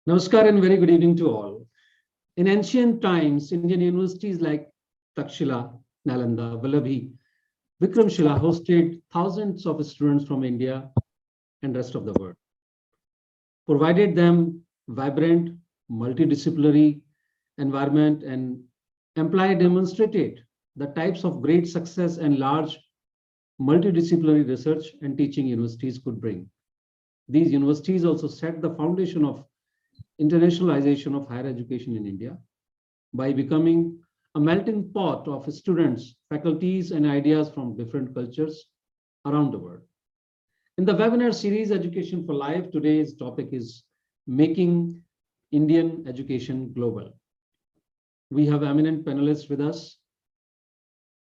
Namaskar and very good evening to all. In ancient times, Indian universities like Takshila, Nalanda, Vallabhi, Vikramshila hosted thousands of students from India and rest of the world, provided them vibrant, multidisciplinary environment, and employ demonstrated the types of great success and large multidisciplinary research and teaching universities could bring. These universities also set the foundation of internationalization of higher education in India by becoming a melting pot of students, faculties, and ideas from different cultures around the world. In the webinar series Education for Life, today's topic is Making Indian Education Global. We have eminent panelists with us.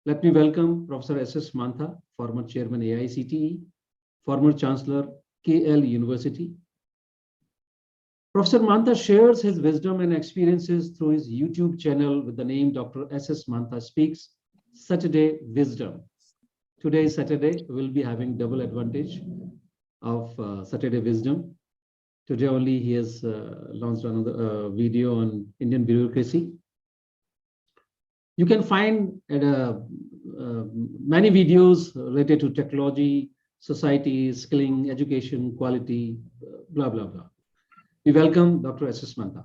Let me welcome Professor S Mantha, former Chairman AICTE, former Chancellor KL University. Professor Mantha shares his wisdom and experiences through his YouTube channel with the name Dr. S Mantha Speaks Saturday Wisdom. Today is Saturday. We'll be having double advantage of Saturday Wisdom. Today only he has launched another video on Indian bureaucracy. You can find many videos related to technology, society, skilling, education, quality, blah, blah, blah. We welcome Dr. S Mantha.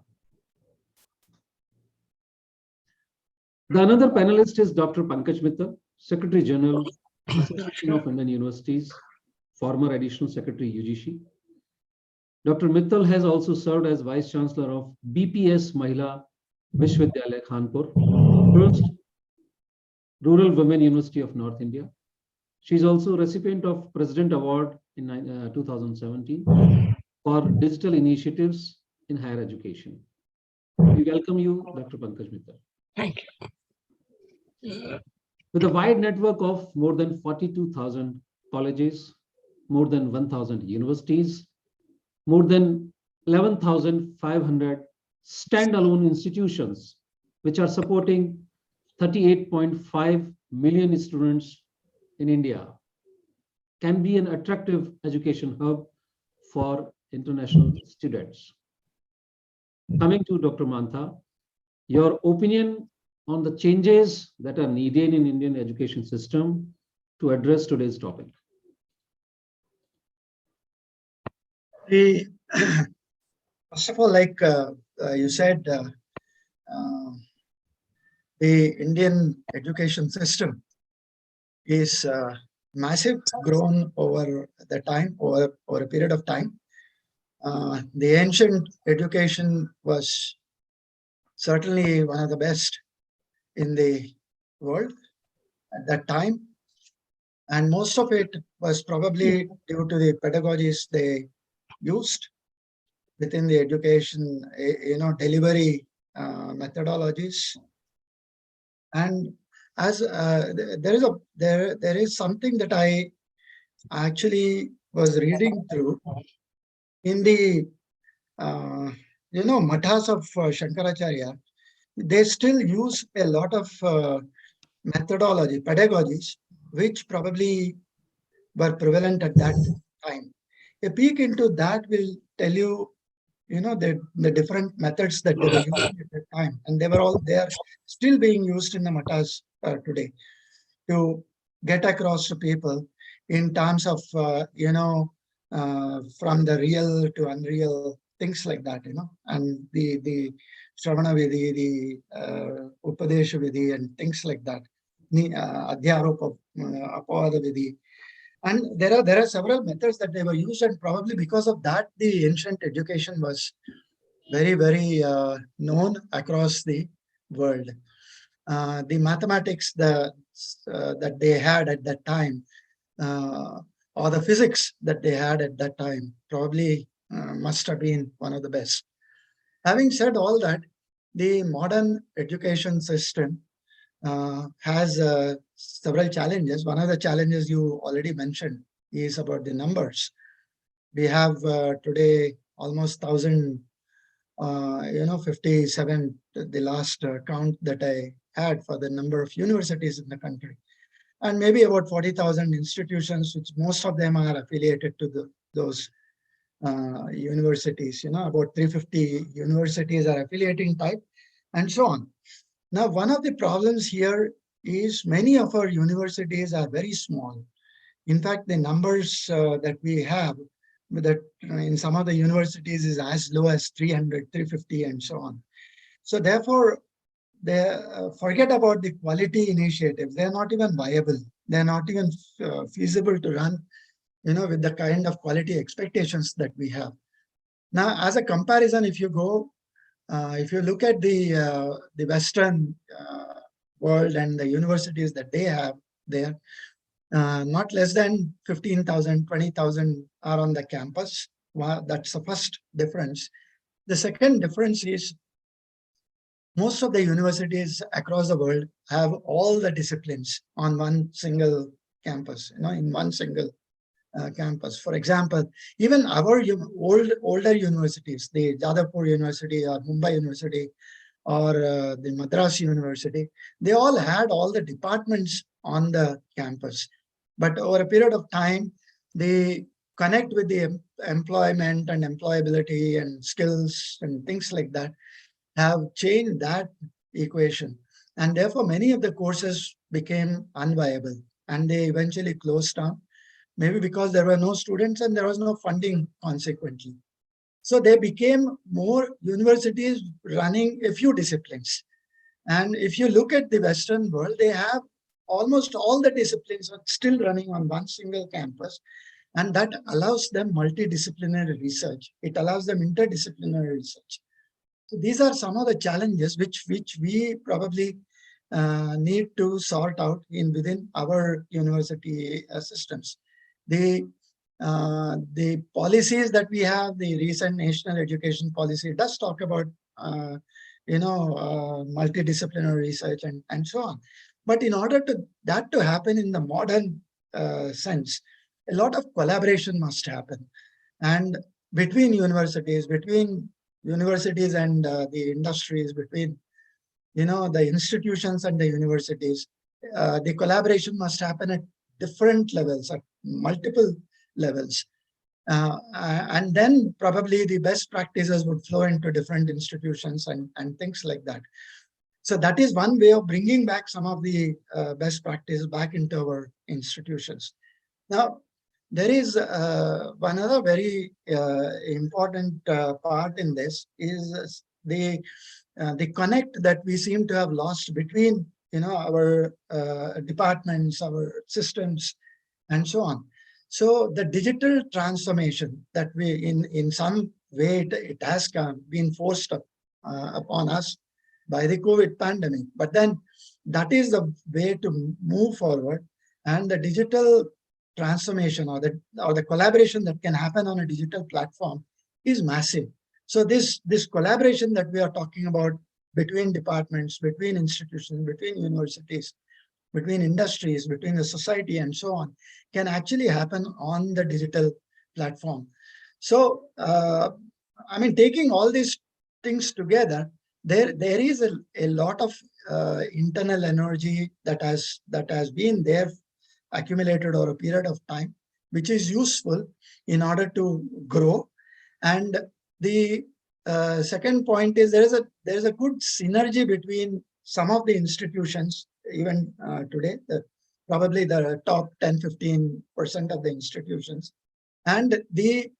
The another panelist is Dr. Pankaj Mittal, Secretary General, Association of Indian Universities, former Additional Secretary UGC. Dr. Mittal has also served as Vice Chancellor of BPS Mahila Vishwavidyalaya Kanpur, first Rural Women University of North India. She is also recipient of President Award in 2017 for digital initiatives in higher education. We welcome you, Dr. Pankaj Mittal. Thank you. With a wide network of more than 42,000 colleges, more than 1,000 universities, more than 11,500 standalone institutions, which are supporting 38.5 million students in India, can be an attractive education hub for international students. Coming to Dr. Mantha, your opinion on the changes that are needed in Indian education system to address today's topic. First of all, like you said, the Indian education system is massive, grown over the time, over a period of time. The ancient education was certainly one of the best in the world at that time. And most of it was probably due to the pedagogies they used within the education, delivery methodologies. And as there is something that I actually was reading through in the mathas of Shankaracharya. They still use a lot of pedagogies, which probably were prevalent at that time. A peek into that will tell you, the different methods that they were using at that time, and they are still being used in the mathas today to get across to people in terms of from the real to unreal, things like that, and the Shravana Vidhi, the Upadesha Vidhi, and things like that, Adhyaropa Apavada Vidhi. And there are several methods that they were used, and probably because of that, the ancient education was very, very known across the world. The mathematics that they had at that time, or the physics that they had at that time, probably must have been one of the best. Having said all that, the modern education system has several challenges. One of the challenges you already mentioned is about the numbers. We have today almost 1,057, the last count that I had for the number of universities in the country, and maybe about 40,000 institutions, which most of them are affiliated to those universities, about 350 universities are affiliating type and so on. Now, one of the problems here is many of our universities are very small. In fact, the numbers that we have that in some of the universities is as low as 300, 350 and so on. So therefore, they forget about the quality initiatives. They're not even viable. They're not even feasible to run, with the kind of quality expectations that we have. Now, as a comparison, if you look at the Western world and the universities that they have there, not less than 15,000, 20,000 are on the campus. Well, that's the first difference. The second difference is most of the universities across the world have all the disciplines on one single campus, in one single campus. For example, even our older universities, the Jadavpur University or Mumbai University or the Madras University, they all had all the departments on the campus. But over a period of time, they connect with the employment and employability and skills and things like that have changed that equation. And therefore, many of the courses became unviable and they eventually closed down, maybe because there were no students and there was no funding consequently. So they became more universities running a few disciplines. And if you look at the Western world, they have almost all the disciplines are still running on one single campus. And that allows them multidisciplinary research. It allows them interdisciplinary research. So these are some of the challenges which we probably need to sort out within our university systems. The policies that we have, the recent national education policy does talk about, multidisciplinary research and so on. But in order that to happen in the modern sense, a lot of collaboration must happen. And between universities and the industries, between, the institutions and the universities, the collaboration must happen at different levels, at multiple levels. And then probably the best practices would flow into different institutions and things like that. So that is one way of bringing back some of the best practices back into our institutions. Now, there is one other very important part in this is the connect that we seem to have lost between our departments, our systems, and so on. So the digital transformation that we in some way it has been forced upon us by the COVID pandemic. But then that is the way to move forward, and the digital transformation or the collaboration that can happen on a digital platform is massive. So this collaboration that we are talking about between departments, between institutions, between universities, between industries, between the society and so on, can actually happen on the digital platform. So, taking all these things together, there is a lot of internal energy that has been there, accumulated over a period of time, which is useful in order to grow. And the second point is there is a good synergy between some of the institutions, even today, probably the top 10-15% of the institutions, and the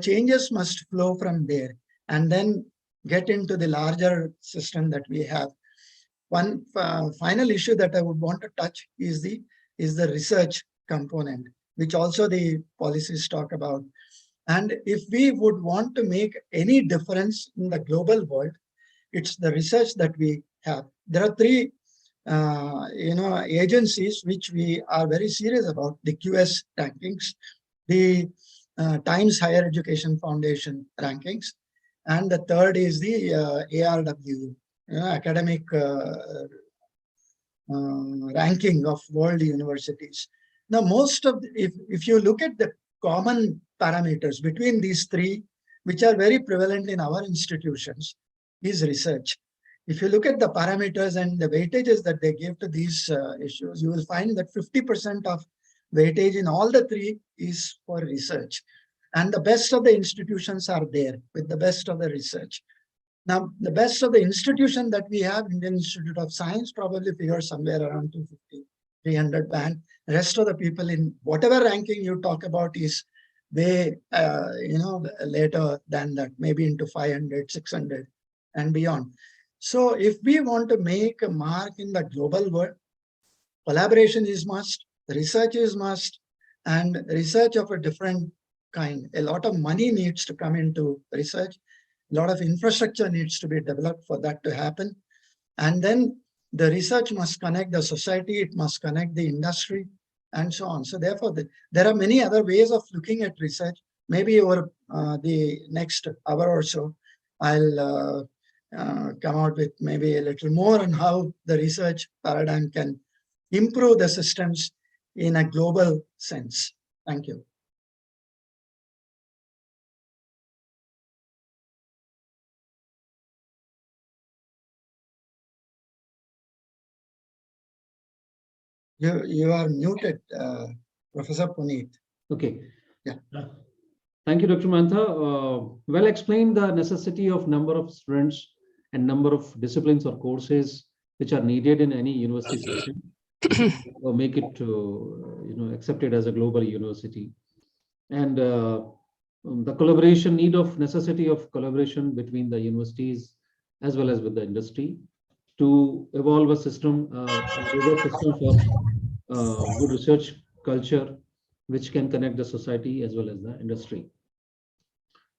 changes must flow from there and then get into the larger system that we have. One final issue that I would want to touch is the research component, which also the policies talk about. And if we would want to make any difference in the global world, it's the research that we have. There are three agencies which we are very serious about: the QS rankings, the Times Higher Education Foundation rankings, and the third is the ARW, academic ranking of world universities. Now, if you look at the common parameters between these three, which are very prevalent in our institutions, is research. If you look at the parameters and the weightages that they give to these issues, you will find that 50% of weightage in all the three is for research. And the best of the institutions are there with the best of the research. Now, the best of the institution that we have, Indian Institute of Science, probably figures somewhere around 250, 300 band. The rest of the people in whatever ranking you talk about is way, later than that, maybe into 500, 600 and beyond. So if we want to make a mark in the global world, collaboration is must, research is must, and research of a different kind. A lot of money needs to come into research. A lot of infrastructure needs to be developed for that to happen. And then the research must connect the society, it must connect the industry, and so on. So therefore, there are many other ways of looking at research. Maybe over the next hour or so, I'll come out with maybe a little more on how the research paradigm can improve the systems in a global sense. Thank you. You are muted, Professor Puneet. Okay. Yeah. Thank you, Dr. Mantha. Well explained the necessity of number of students and number of disciplines or courses which are needed in any university system or make it accepted as a global university. And the collaboration, necessity of collaboration between the universities as well as with the industry to evolve a system, for good research culture, which can connect the society as well as the industry.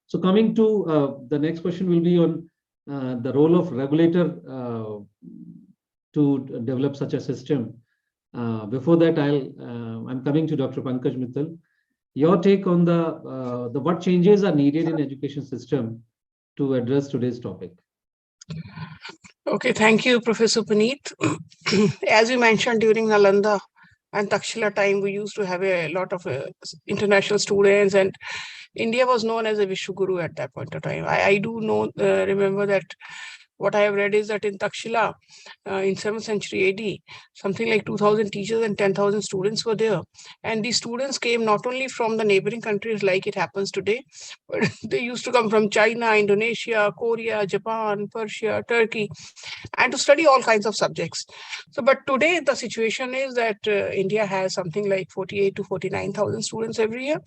So coming to the next question will be on the role of regulator to develop such a system. Before that, I'm coming to Dr. Pankaj Mittal. Your take on the what changes are needed in education system to address today's topic. Okay, thank you, Professor Puneet. As you mentioned, during Nalanda and Takshila time, we used to have a lot of international students, and India was known as a Vishwaguru at that point of time. I do remember that what I have read is that in Takshila, in 7th century AD, something like 2,000 teachers and 10,000 students were there. And these students came not only from the neighboring countries like it happens today, but they used to come from China, Indonesia, Korea, Japan, Persia, Turkey, and to study all kinds of subjects. So, but today the situation is that India has something like 48 to 49,000 students every year.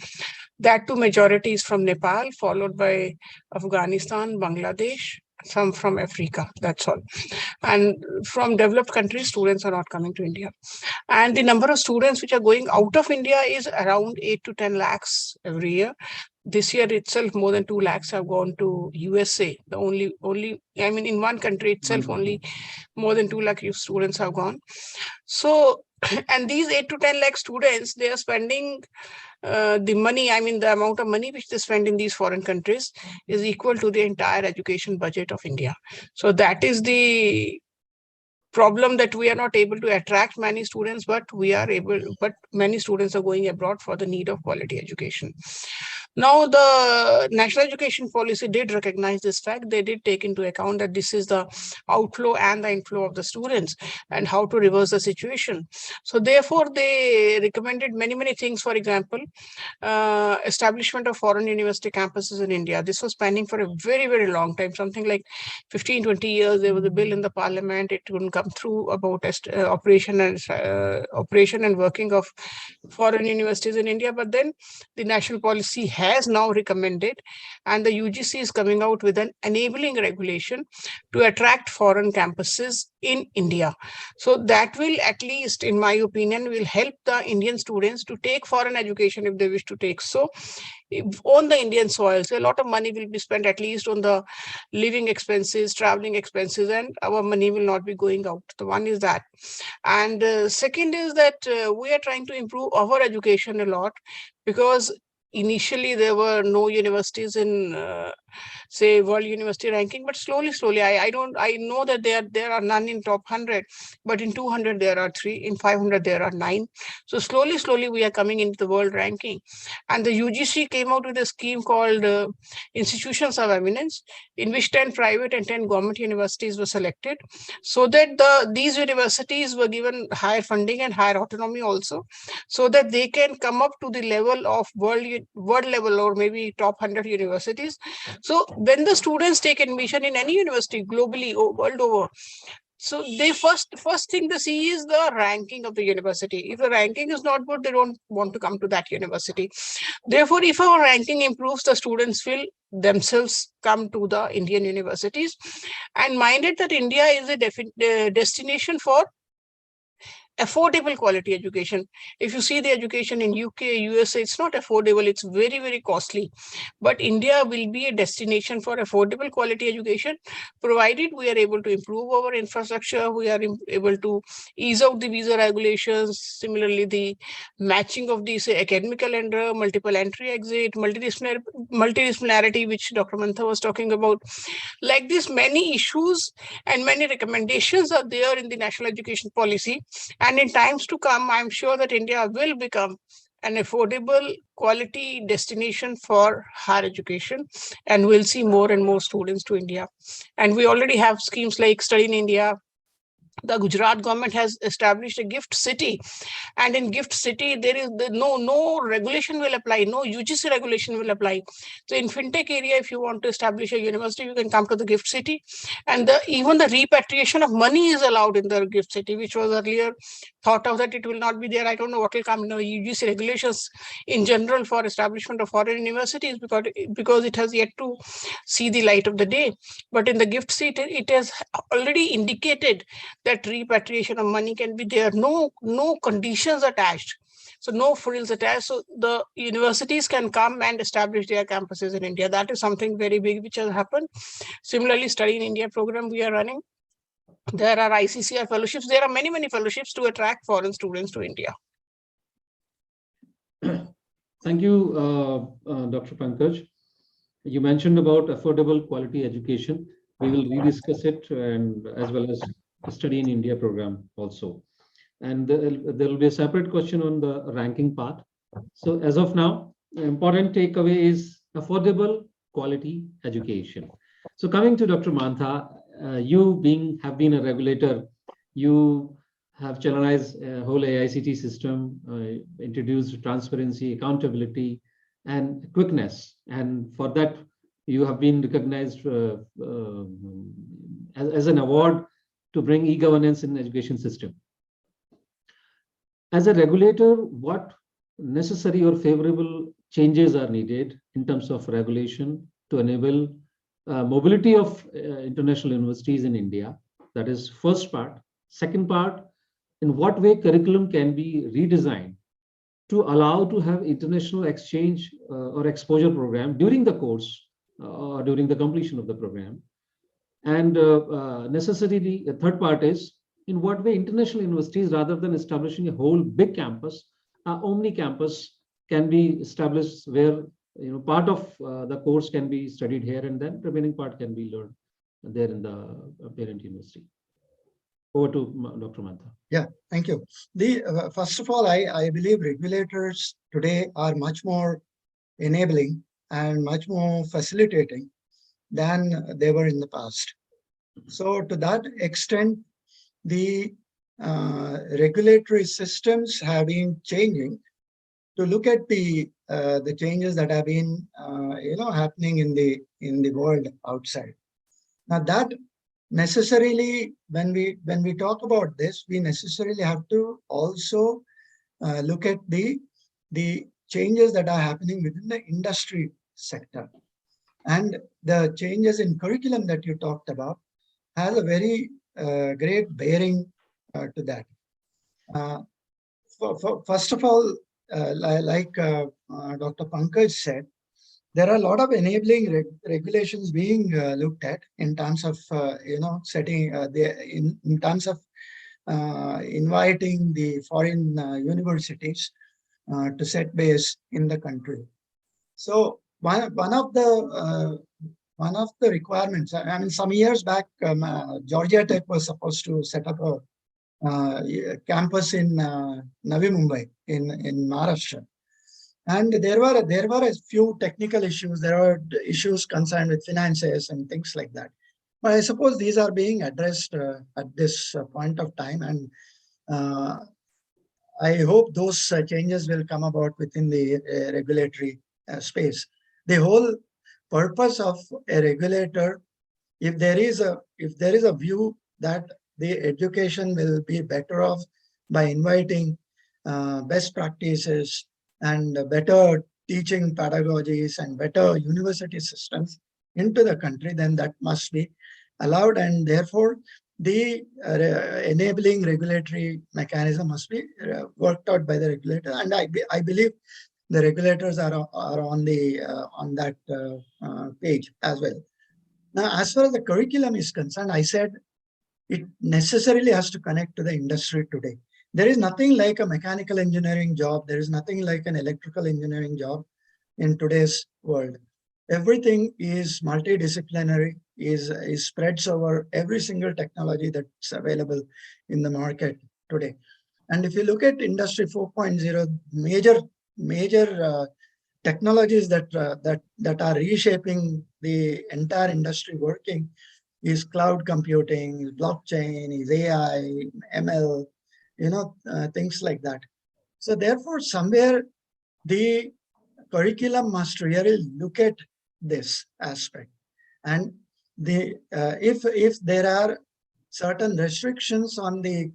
That too, majority is from Nepal, followed by Afghanistan, Bangladesh, some from Africa, that's all. And from developed countries, students are not coming to India. And the number of students which are going out of India is around 8 to 10 lakhs every year. This year itself, more than 2 lakhs have gone to USA. The only, I mean, in one country itself, only more than 2 lakh students have gone. So, and these 8 to 10 lakh students, they are spending the money, I mean, the amount of money which they spend in these foreign countries is equal to the entire education budget of India. So that is the problem, that we are not able to attract many students, but many students are going abroad for the need of quality education. Now, the national education policy did recognize this fact. They did take into account that this is the outflow and the inflow of the students and how to reverse the situation. So therefore, they recommended many things. For example, establishment of foreign university campuses in India. This was pending for a very long time, something like 15-20 years. There was a bill in the parliament. It couldn't come through about operation and working of foreign universities in India. But then the national policy has now recommended, and the UGC is coming out with an enabling regulation to attract foreign campuses in India. So that will, at least in my opinion, will help the Indian students to take foreign education if they wish to take so on the Indian soil. So a lot of money will be spent at least on the living expenses, traveling expenses, and our money will not be going out. The one is that. And second is that we are trying to improve our education a lot, because initially there were no universities in say world university ranking, but slowly, I know that there are none in top 100, but in 200 there are 3, in 500 there are 9. So slowly we are coming into the world ranking. And the UGC came out with a scheme called Institutions of Eminence, in which 10 private and 10 government universities were selected, so that these universities were given higher funding and higher autonomy also, so that they can come up to the level of world level or maybe top 100 universities. So when the students take admission in any university globally or world over, so they first thing they see is the ranking of the university. If the ranking is not good, they don't want to come to that university. Therefore, if our ranking improves, the students will themselves come to the Indian universities. And minded that India is a destination for affordable quality education. If you see the education in UK, USA, it's not affordable, it's very costly. But India will be a destination for affordable quality education, provided we are able to improve our infrastructure, we are able to ease out the visa regulations, similarly the matching of the academic calendar, multiple entry exit, multidisciplinarity, which Dr. Mantha was talking about. Like this, many issues and many recommendations are there in the national education policy. And in times to come, I'm sure that India will become an affordable quality destination for higher education, and we'll see more and more students to India. And we already have schemes like Study in India. The Gujarat government has established a gift city, and in gift city there is no regulation will apply, no UGC regulation will apply. So in fintech area, if you want to establish a university, you can come to the gift city, and even the repatriation of money is allowed in the gift city, which was earlier thought of that it will not be there. I don't know what will come in the UGC regulations in general for establishment of foreign universities, because it has yet to see the light of the day. But in the gift city, it has already indicated that repatriation of money can be there, no conditions attached, so no frills attached. So the universities can come and establish their campuses in India. That is something very big which has happened. Similarly, Study in India program we are running. There are ICCR fellowships. There are many fellowships to attract foreign students to India. Thank you, Dr. Pankaj. You mentioned about affordable quality education. We will rediscuss it, and as well as the Study in India program also. And there will be a separate question on the ranking part. So as of now, the important takeaway is affordable quality education. So coming to Dr. Mantha, you have been a regulator, you have channelized a whole AICTE system, introduced transparency, accountability, and quickness. And for that, you have been recognized as an award to bring e-governance in the education system. As a regulator, what necessary or favorable changes are needed in terms of regulation to enable mobility of international universities in India? That is first part. Second part, in what way curriculum can be redesigned to allow to have international exchange or exposure program during the course or during the completion of the program? And necessarily, the third part is, in what way international universities, rather than establishing a whole big campus, omni campus can be established where part of the course can be studied here, and then remaining part can be learned there in the parent university. Over to Dr. Mantha. Yeah, thank you. First of all, I believe regulators today are much more enabling and much more facilitating than they were in the past. So to that extent, the regulatory systems have been changing to look at the changes that have been happening in the world outside. Now that necessarily, when we talk about this, we necessarily have to also look at the changes that are happening within the industry sector, and the changes in curriculum that you talked about has a very great bearing to that. First of all, like Dr. Pankaj said, there are a lot of enabling regulations being looked at in terms of setting in terms of inviting the foreign universities to set base in the country. So one of the one of the requirements, I mean, some years back, Georgia Tech was supposed to set up a campus in Navi Mumbai in Maharashtra. And there were a few technical issues. There were issues concerned with finances and things like that. But I suppose these are being addressed at this point of time. And I hope those changes will come about within the regulatory space. The whole purpose of a regulator, if there is a view that the education will be better off by inviting best practices and better teaching pedagogies and better university systems into the country, then that must be allowed, and therefore the enabling regulatory mechanism must be worked out by the regulator. And I believe the regulators are on that page as well. Now, as far as the curriculum is concerned, I said it necessarily has to connect to the industry today. There is nothing like a mechanical engineering job. There is nothing like an electrical engineering job in today's world. Everything is multidisciplinary, is spreads over every single technology that's available in the market today. And if you look at Industry 4.0, major technologies that are reshaping the entire industry working is cloud computing, is blockchain, is AI, ML, things like that. So therefore, somewhere the curriculum must really look at this aspect. And if there are certain restrictions on the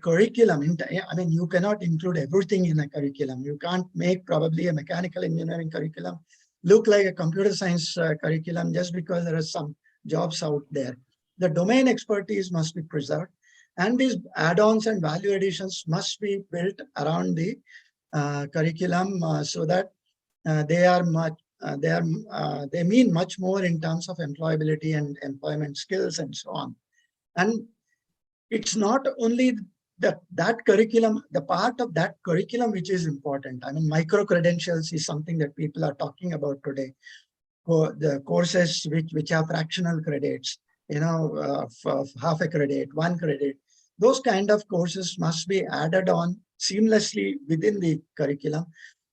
curriculum, I mean, you cannot include everything in a curriculum. You can't make probably a mechanical engineering curriculum look like a computer science curriculum just because there are some jobs out there. The domain expertise must be preserved, and these add-ons and value additions must be built around the curriculum so that they mean much more in terms of employability and employment skills and so on. And it's not only that curriculum, the part of that curriculum which is important. I mean, micro-credentials is something that people are talking about today. The courses which have fractional credits, of half a credit, 1 credit, those kind of courses must be added on seamlessly within the curriculum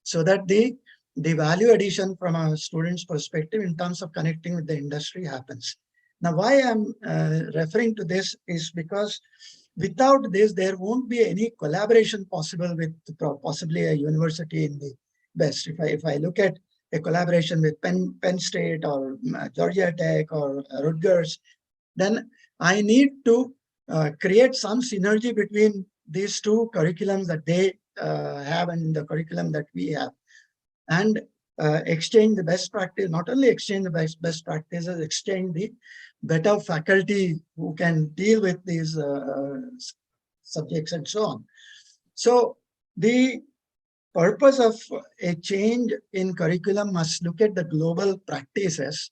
so that the value addition from a student's perspective in terms of connecting with the industry happens. Now, why I'm referring to this is because without this, there won't be any collaboration possible with possibly a university in the West. If I look at a collaboration with Penn State or Georgia Tech or Rutgers, then I need to create some synergy between these two curriculums that they have and the curriculum that we have, and exchange the best practice, not only exchange the best practices, exchange the better faculty who can deal with these subjects and so on. So the purpose of a change in curriculum must look at the global practices,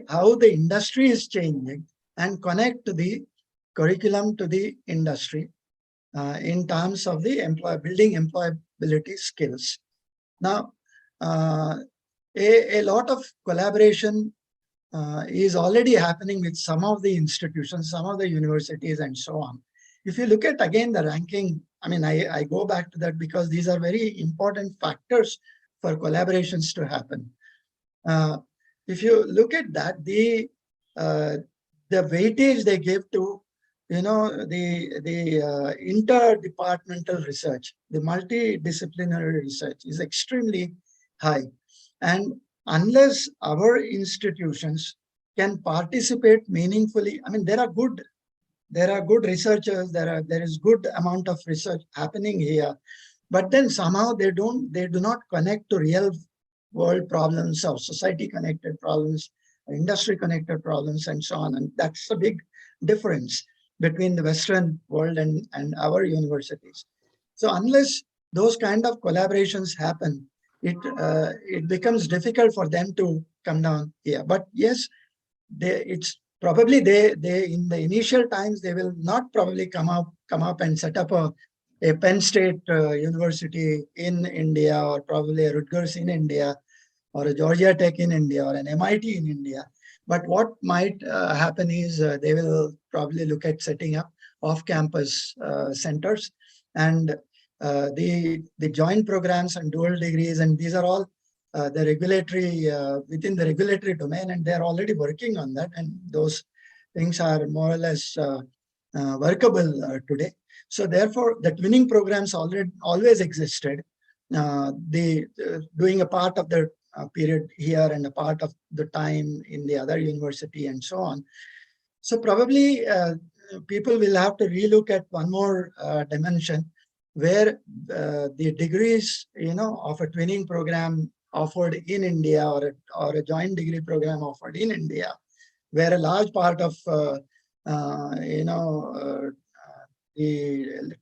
how the industry is changing, and connect the curriculum to the industry in terms of the building employability skills. Now, a lot of collaboration is already happening with some of the institutions, some of the universities, and so on. If you look at, again, the ranking, I mean, I go back to that because these are very important factors for collaborations to happen. If you look at that, the weightage they give to, the interdepartmental research, the multidisciplinary research is extremely high. And unless our institutions can participate meaningfully, I mean, there are good researchers, there is good amount of research happening here, but then somehow they do not connect to real world problems or society connected problems, industry connected problems, and so on. And that's a big difference between the Western world and our universities. So unless those kind of collaborations happen, it becomes difficult for them to come down here. But yes, it's probably they in the initial times they will not probably come up and set up a Penn State University in India, or probably a Rutgers in India. or a Georgia Tech in India or an MIT in India. But what might happen is they will probably look at setting up off-campus centers, and the joint programs and dual degrees, and these are all the regulatory within the regulatory domain, and they're already working on that, and those things are more or less workable today. So therefore, the twinning programs always existed. Doing a part of the period here and a part of the time in the other university and so on. So probably people will have to relook at one more dimension where the degrees, of a twinning program offered in India or a joint degree program offered in India, where a large part of the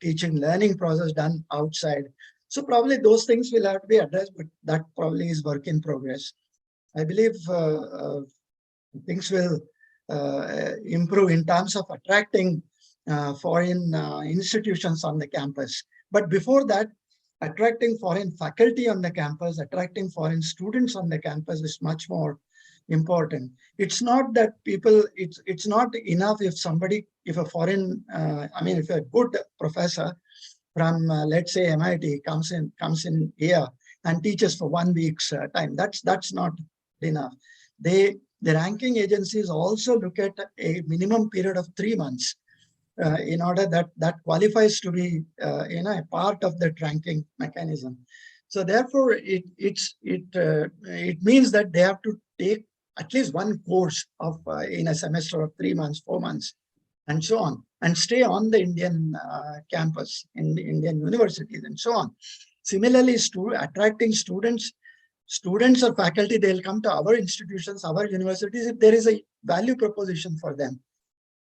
teaching learning process done outside. So probably those things will have to be addressed, but that probably is work in progress. I believe things will improve in terms of attracting foreign institutions on the campus. But before that, attracting foreign faculty on the campus, attracting foreign students on the campus is much more important. It's not that people, it's not enough if a foreign, if a good professor from let's say MIT comes in here and teaches for 1 week's time. That's not enough. The ranking agencies also look at a minimum period of 3 months in order that qualifies to be a part of that ranking mechanism. So therefore, it means that they have to take at least one course of in a semester of 3 months, 4 months, and so on, and stay on the Indian campus, in the Indian universities, and so on. Similarly, attracting students or faculty, they'll come to our institutions, our universities, if there is a value proposition for them.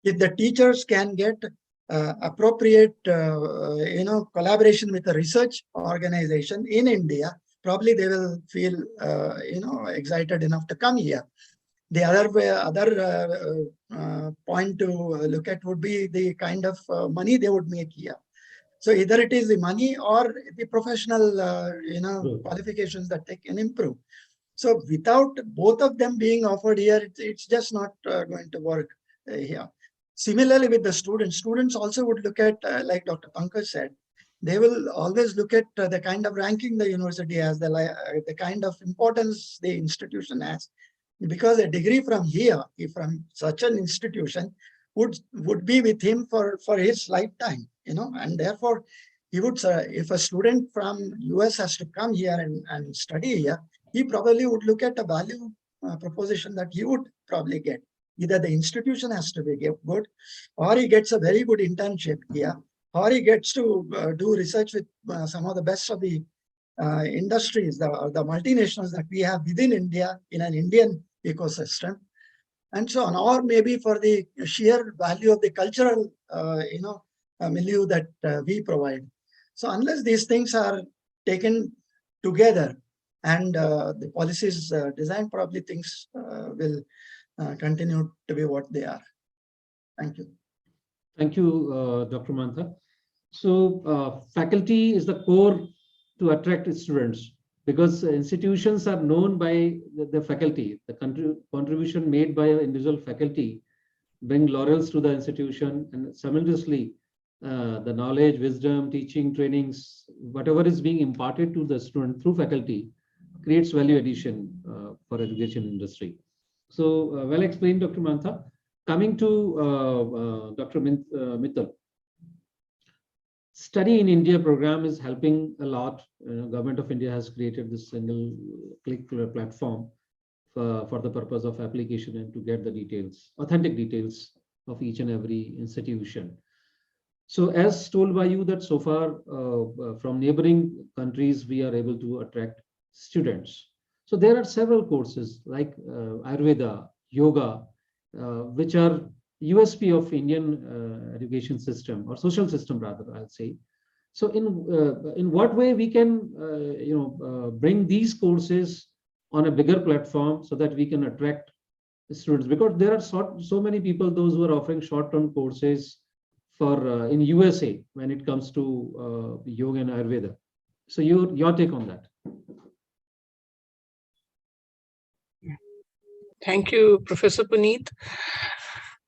If the teachers can get appropriate, collaboration with a research organization in India, probably they will feel, excited enough to come here. The other point to look at would be the kind of money they would make here. So either it is the money or the professional, qualifications that they can improve. So without both of them being offered here, it's just not going to work here. Similarly, with the students also would look at, like Dr. Pankaj said, they will always look at the kind of ranking the university has, the kind of importance the institution has. Because a degree from here, from such an institution, would be with him for his lifetime, and therefore he would, if a student from US has to come here and study here, he probably would look at a value proposition that he would probably get. Either the institution has to be good, or he gets a very good internship here, or he gets to do research with some of the best of the industries, the multinationals that we have within India in an Indian ecosystem, and so on, or maybe for the sheer value of the cultural, milieu that we provide. So unless these things are taken together and the policies designed, probably things will continue to be what they are. Thank you. Thank you, Dr. Mantha. So faculty is the core to attract students, because institutions are known by the faculty. The contribution made by an individual faculty bring laurels to the institution, and simultaneously the knowledge, wisdom, teaching, trainings, whatever is being imparted to the student through faculty creates value addition for education industry. So well explained, Dr. Mantha. Coming to Dr. Mittal. Study in India program is helping a lot. Government of India has created this single click platform for the purpose of application and to get the details, authentic details of each and every institution. So as told by you that so far from neighboring countries, we are able to attract students. So there are several courses like Ayurveda, yoga, which are USP of Indian education system, or social system rather, I'll say. So in what way we can bring these courses on a bigger platform so that we can attract students, because there are so many people, those who are offering short-term courses for in USA when it comes to yoga and Ayurveda. So your take on that. Thank you, Professor Puneet.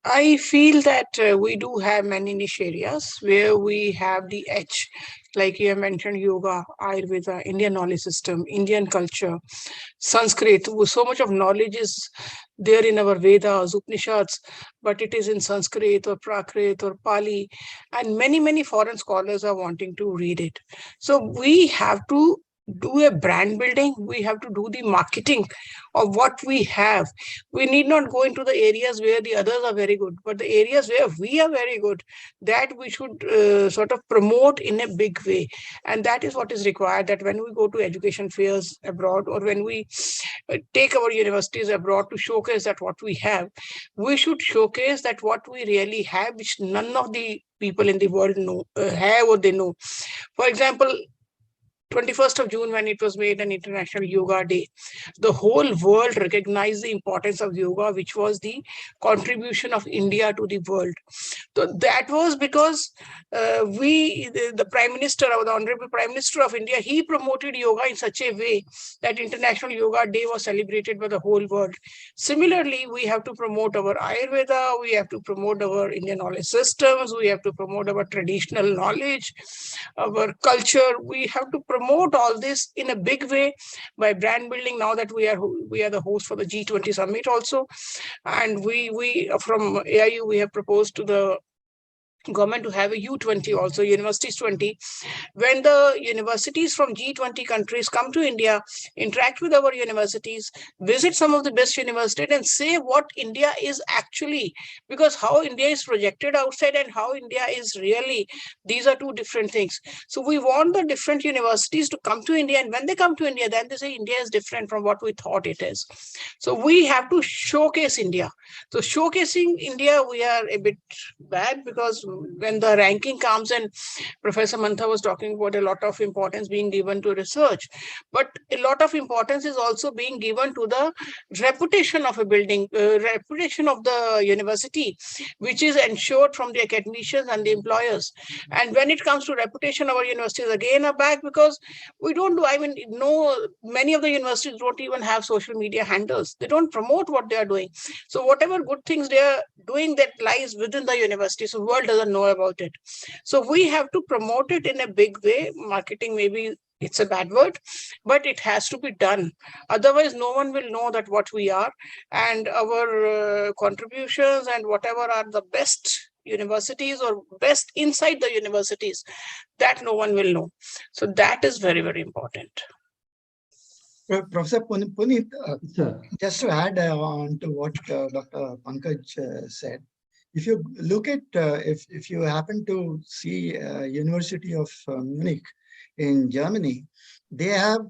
I feel that we do have many niche areas where we have the edge, like you have mentioned, yoga, Ayurveda, Indian knowledge system, Indian culture, Sanskrit. So much of knowledge is there in our Vedas, Upanishads, but it is in Sanskrit or Prakrit or Pali, and many foreign scholars are wanting to read it. So we have to do a brand building. We have to do the marketing of what we have. We need not go into the areas where the others are very good, but the areas where we are very good, that we should sort of promote in a big way. And that is what is required, that when we go to education fairs abroad, or when we take our universities abroad to showcase that what we have, we should showcase that what we really have, which none of the people in the world know have, or they know. For example, 21st of June, when it was made an International Yoga Day, the whole world recognized the importance of yoga, which was the contribution of India to the world. So that was because the Prime Minister, or the Honorable Prime Minister of India, he promoted yoga in such a way that International Yoga Day was celebrated by the whole world. Similarly, we have to promote our Ayurveda, we have to promote our Indian knowledge systems, we have to promote our traditional knowledge, our culture. We have to promote all this in a big way by brand building. Now that we are the host for the G20 summit also, and we from AIU, we have proposed to the government to have a U20 also, Universities 20. When the universities from G20 countries come to India, interact with our universities, visit some of the best universities, and say what India is actually, because how India is projected outside and how India is really, these are two different things. So we want the different universities to come to India, and when they come to India, then they say India is different from what we thought it is. So we have to showcase India. So showcasing India, we are a bit bad, because when the ranking comes, and Professor Mantha was talking about a lot of importance being given to research, but a lot of importance is also being given to the reputation of a building, reputation of the university, which is ensured from the academicians and the employers. And when it comes to reputation, our universities again are back, because we don't do, many of the universities don't even have social media handles. They don't promote what they are doing. So whatever good things they are doing, that lies within the university, so the world doesn't know about it. So we have to promote it in a big way. Marketing, maybe it's a bad word, but it has to be done. Otherwise, no one will know that what we are, and our contributions and whatever are the best universities or best inside the universities, that no one will know. So that is very important. Professor Puneet, Sir. just to add on to what Dr. Pankaj said, if you look at, if you happen to see University of Munich in Germany, they have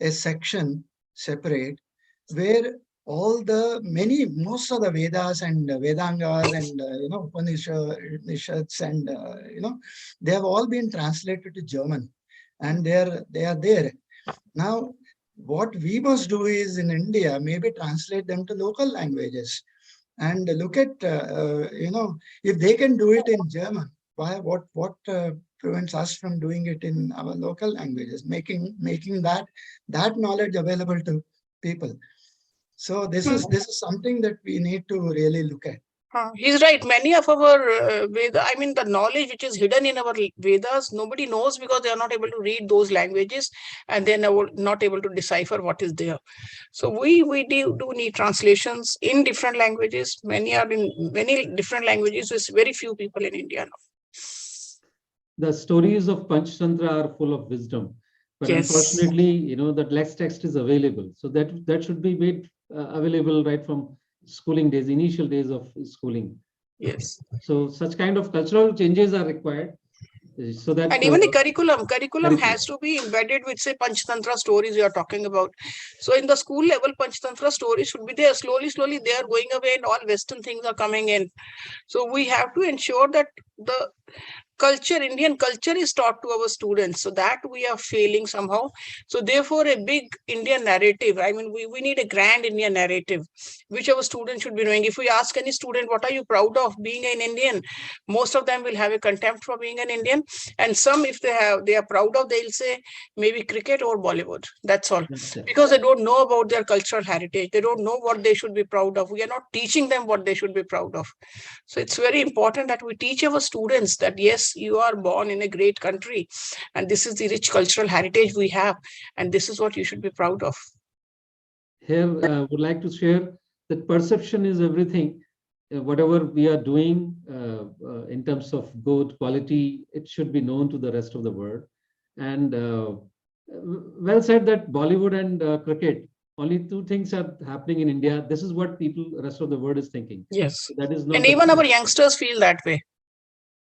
a section separate where all most of the Vedas and Vedangas and Upanishads and they have all been translated to German, and they are there now. What we must do is, in India, maybe translate them to local languages and look at, if they can do it in German, what prevents us from doing it in our local languages, making that knowledge available to people. So this is something that we need to really look at. He's right. Many of our the knowledge which is hidden in our Vedas, nobody knows, because they are not able to read those languages, and they're not able to decipher what is there. So we do need translations in different languages. Many are in many different languages. There's very few people in India now. The stories of Panchtantra are full of wisdom, but yes, unfortunately, that less text is available. So that should be made available right from schooling days, initial days of schooling. Yes. So such kind of cultural changes are required. So that, and even the curriculum has to be embedded with, say, Panchtantra stories you are talking about. So in the school level, Panchtantra stories should be there. Slowly they are going away, and all Western things are coming in. So we have to ensure that the culture, Indian culture is taught to our students, so that we are failing somehow. So therefore, a big Indian narrative, I mean, we need a grand Indian narrative, which our students should be knowing. If we ask any student, what are you proud of being an Indian? Most of them will have a contempt for being an Indian. And some, if they are proud of, they'll say maybe cricket or Bollywood. That's all. That's it. Because they don't know about their cultural heritage. They don't know what they should be proud of. We are not teaching them what they should be proud of. So it's very important that we teach our students that, yes, you are born in a great country and this is the rich cultural heritage we have. And this is what you should be proud of. Here, would like to share that perception is everything. Whatever we are doing in terms of good quality, it should be known to the rest of the world. And well said that Bollywood and cricket, only two things are happening in India. This is what people, rest of the world is thinking. Yes. That is not. And even our youngsters feel that way.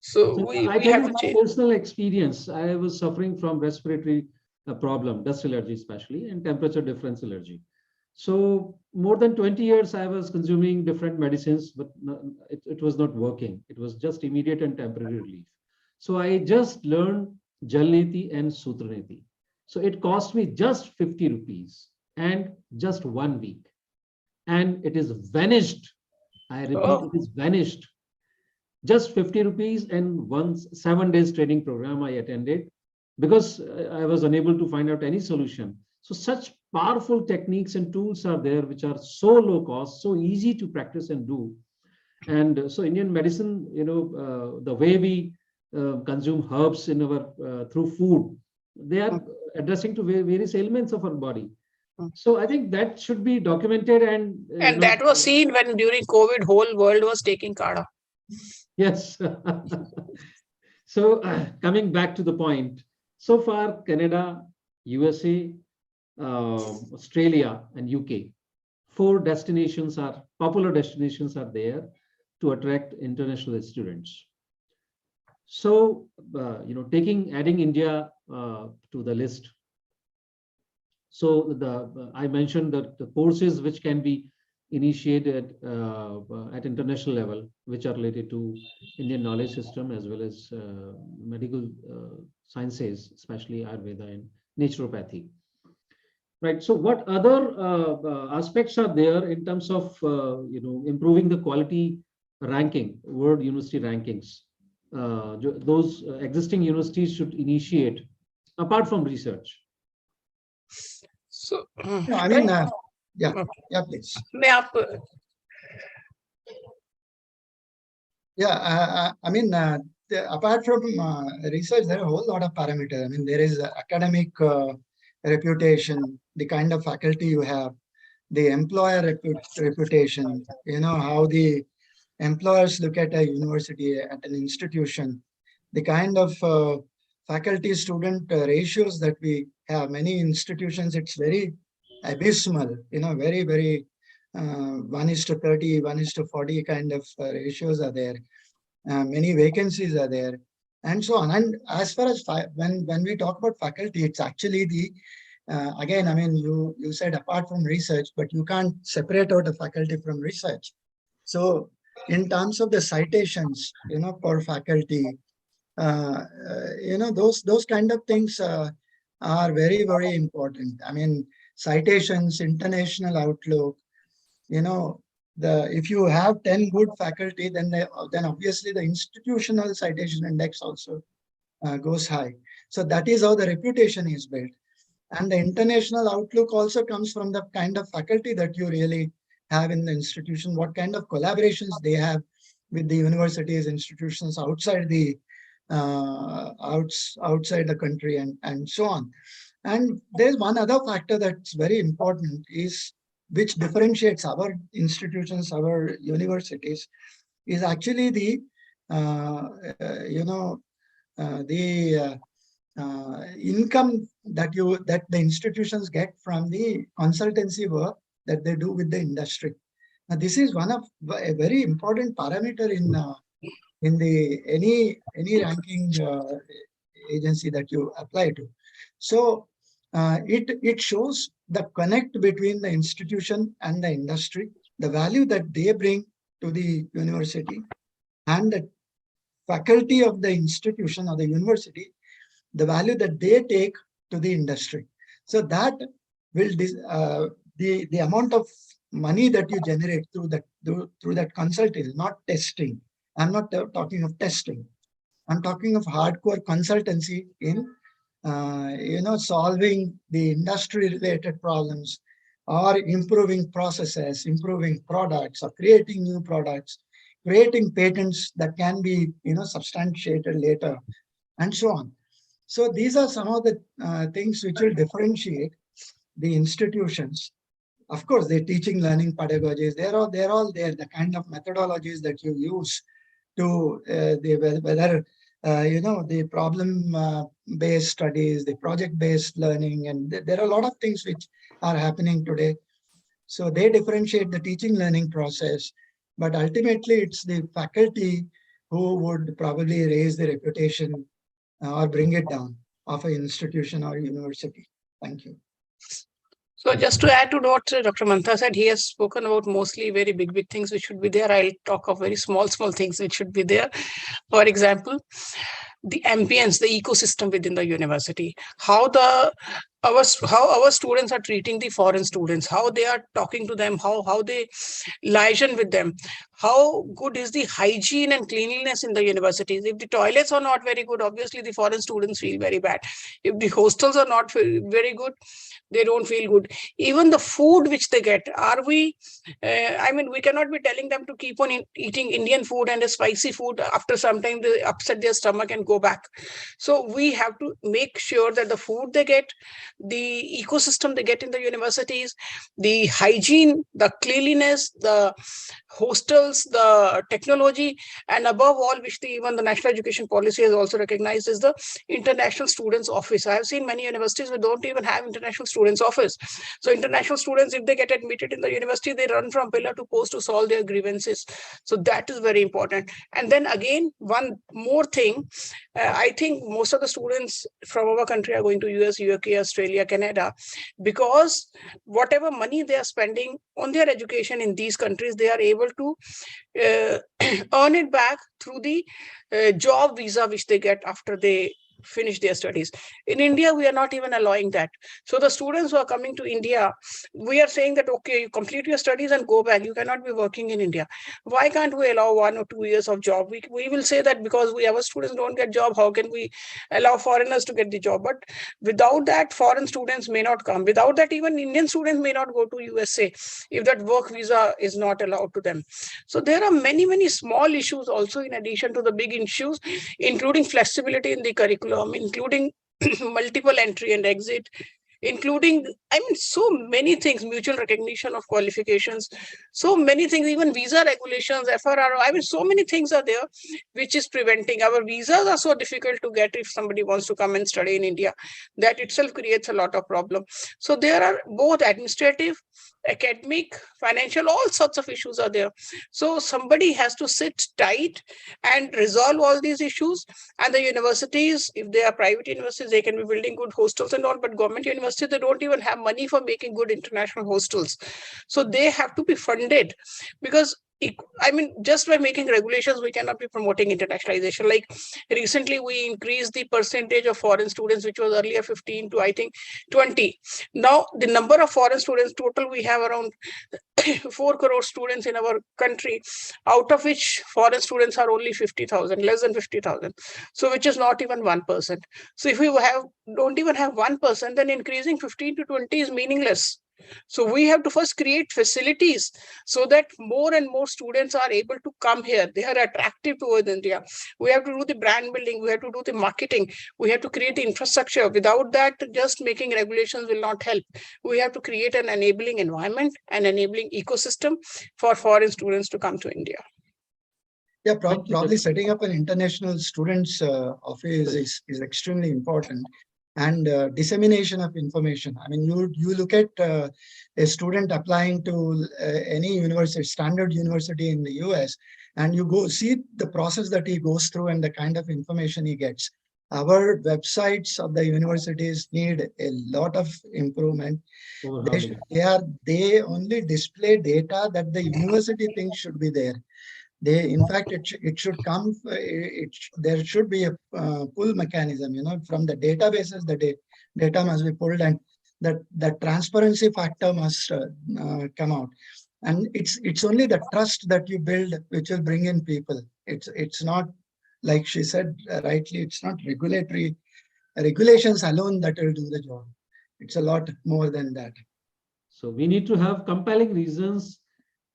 So So we I tell have you to my change. personal experience. I was suffering from respiratory problem, dust allergy especially, and temperature difference allergy. So more than 20 years, I was consuming different medicines, but it was not working. It was just immediate and temporary relief. So I just learned Jalniti and Sutraniti. So it cost me just 50 rupees and just 1 week. And it is vanished. I repeat, it is vanished. Just 50 rupees and 7 days training program I attended because I was unable to find out any solution. So such powerful techniques and tools are there, which are so low cost, so easy to practice and do. And so Indian medicine, the way we consume herbs in our through food, they are addressing to various ailments of our body. So I think that should be documented and that was seen when during COVID, whole world was taking Kada. Yes. So coming back to the point, so far Canada, USA, Australia, and UK, 4 destinations are popular destinations are there to attract international students. So adding India to the list. So I mentioned that the courses which can be initiated at international level, which are related to Indian knowledge system as well as medical sciences, especially Ayurveda and naturopathy. Right. So what other aspects are there in terms of improving the quality ranking, world university rankings? Those existing universities should initiate apart from research. So No, I mean, yeah, please. Yeah, I mean, apart from research, there are a whole lot of parameters. I mean, there is academic reputation, the kind of faculty you have, the employer reputation, how the employers look at a university, at an institution, the kind of faculty-student ratios that we have. Many institutions, it's very abysmal, very, very 1:30, 1:40 kind of ratios are there. Many vacancies are there, and so on. And as far as when we talk about faculty, it's actually the again, I mean, you said apart from research, but you can't separate out a faculty from research. So in terms of the citations, for faculty, those kind of things are very, very important. I mean, citations, international outlook, if you have 10 good faculty, then obviously the institutional citation index also goes high. So that is how the reputation is built. And the international outlook also comes from the kind of faculty that you really have in the institution, what kind of collaborations they have with the universities, institutions outside the outside the country, and so on. And there's one other factor that's very important, is which differentiates our institutions, our universities, is actually the income that the institutions get from the consultancy work that they do with the industry. Now, this is one of a very important parameter in the any ranking agency that you apply to. So it shows the connect between the institution and the industry, the value that they bring to the university, and the faculty of the institution or the university, the value that they take to the industry. So that will the amount of money that you generate through that consult is not testing. I'm not talking of testing. I'm talking of hardcore consultancy in solving the industry related problems, or improving processes, improving products, or creating new products, creating patents that can be substantiated later, and so on. So these are some of the things which will differentiate the institutions. Of course, the teaching learning pedagogies, they're all there. The kind of methodologies that you use to whether the problem-based studies, the project-based learning, and there are a lot of things which are happening today. So they differentiate the teaching learning process, but ultimately it's the faculty who would probably raise the reputation or bring it down of an institution or university. Thank you. So just to add to what Dr. Mantha said, he has spoken about mostly very big things which should be there. I'll talk of very small things which should be there. For example, the ambience, the ecosystem within the university, how our students are treating the foreign students, how they are talking to them, how they liaison with them, how good is the hygiene and cleanliness in the universities. If the toilets are not very good, obviously the foreign students feel very bad. If the hostels are not very good, they don't feel good. Even the food which they get, we cannot be telling them to keep on eating Indian food and a spicy food. After some time, they upset their stomach and go back. So we have to make sure that the food they get, the ecosystem they get in the universities, the hygiene, the cleanliness, the hostels, the technology, and above all, which even the National Education Policy has also recognized, is the International Students Office. I have seen many universities who don't even have International Students Office. So international students, if they get admitted in the university, they run from pillar to post to solve their grievances. So that is very important. And then again, one more thing, I think most of the students from our country are going to US, UK, Australia, Canada, because whatever money they are spending on their education in these countries, they are able to earn it back through the job visa which they get after they finish their studies. In India, we are not even allowing that. So the students who are coming to India, we are saying that, okay, you complete your studies and go back. You cannot be working in India. Why can't we allow 1 or 2 years of job? We will say that because our students don't get job, how can we allow foreigners to get the job? But without that, foreign students may not come. Without that, even Indian students may not go to USA if that work visa is not allowed to them. So there are many small issues also in addition to the big issues, including flexibility in the curriculum, including multiple entry and exit, including, so many things, mutual recognition of qualifications, so many things, even visa regulations, FRRO, so many things are there which is preventing. Our visas are so difficult to get if somebody wants to come and study in India. That itself creates a lot of problem. So there are both administrative, academic, financial, all sorts of issues are there. So somebody has to sit tight and resolve all these issues. And the universities, if they are private universities, they can be building good hostels and all, but government universities, they don't even have money for making good international hostels. So they have to be funded, because just by making regulations, we cannot be promoting internationalization. Like recently, we increased the percentage of foreign students, which was earlier 15 to, I think, 20. Now, the number of foreign students total, we have around 4 crore students in our country, out of which foreign students are only 50,000, less than 50,000. So which is not even 1%. So if we don't even have 1%, then increasing 15 to 20 is meaningless. So we have to first create facilities so that more and more students are able to come here. They are attractive towards India. We have to do the brand building. We have to do the marketing. We have to create the infrastructure. Without that, just making regulations will not help. We have to create an enabling environment, an enabling ecosystem for foreign students to come to India. Yeah, probably setting up an international students office is extremely important. And dissemination of information. You look at a student applying to any university, standard university in the US, and you go see the process that he goes through and the kind of information he gets. Our websites of the universities need a lot of improvement. They only display data that the university thinks should be there. In fact, it should come. There should be a pull mechanism. From the databases, the data must be pulled, and that transparency factor must come out. And it's only the trust that you build which will bring in people. It's not, like she said rightly, it's not regulations alone that will do the job. It's a lot more than that. So we need to have compelling reasons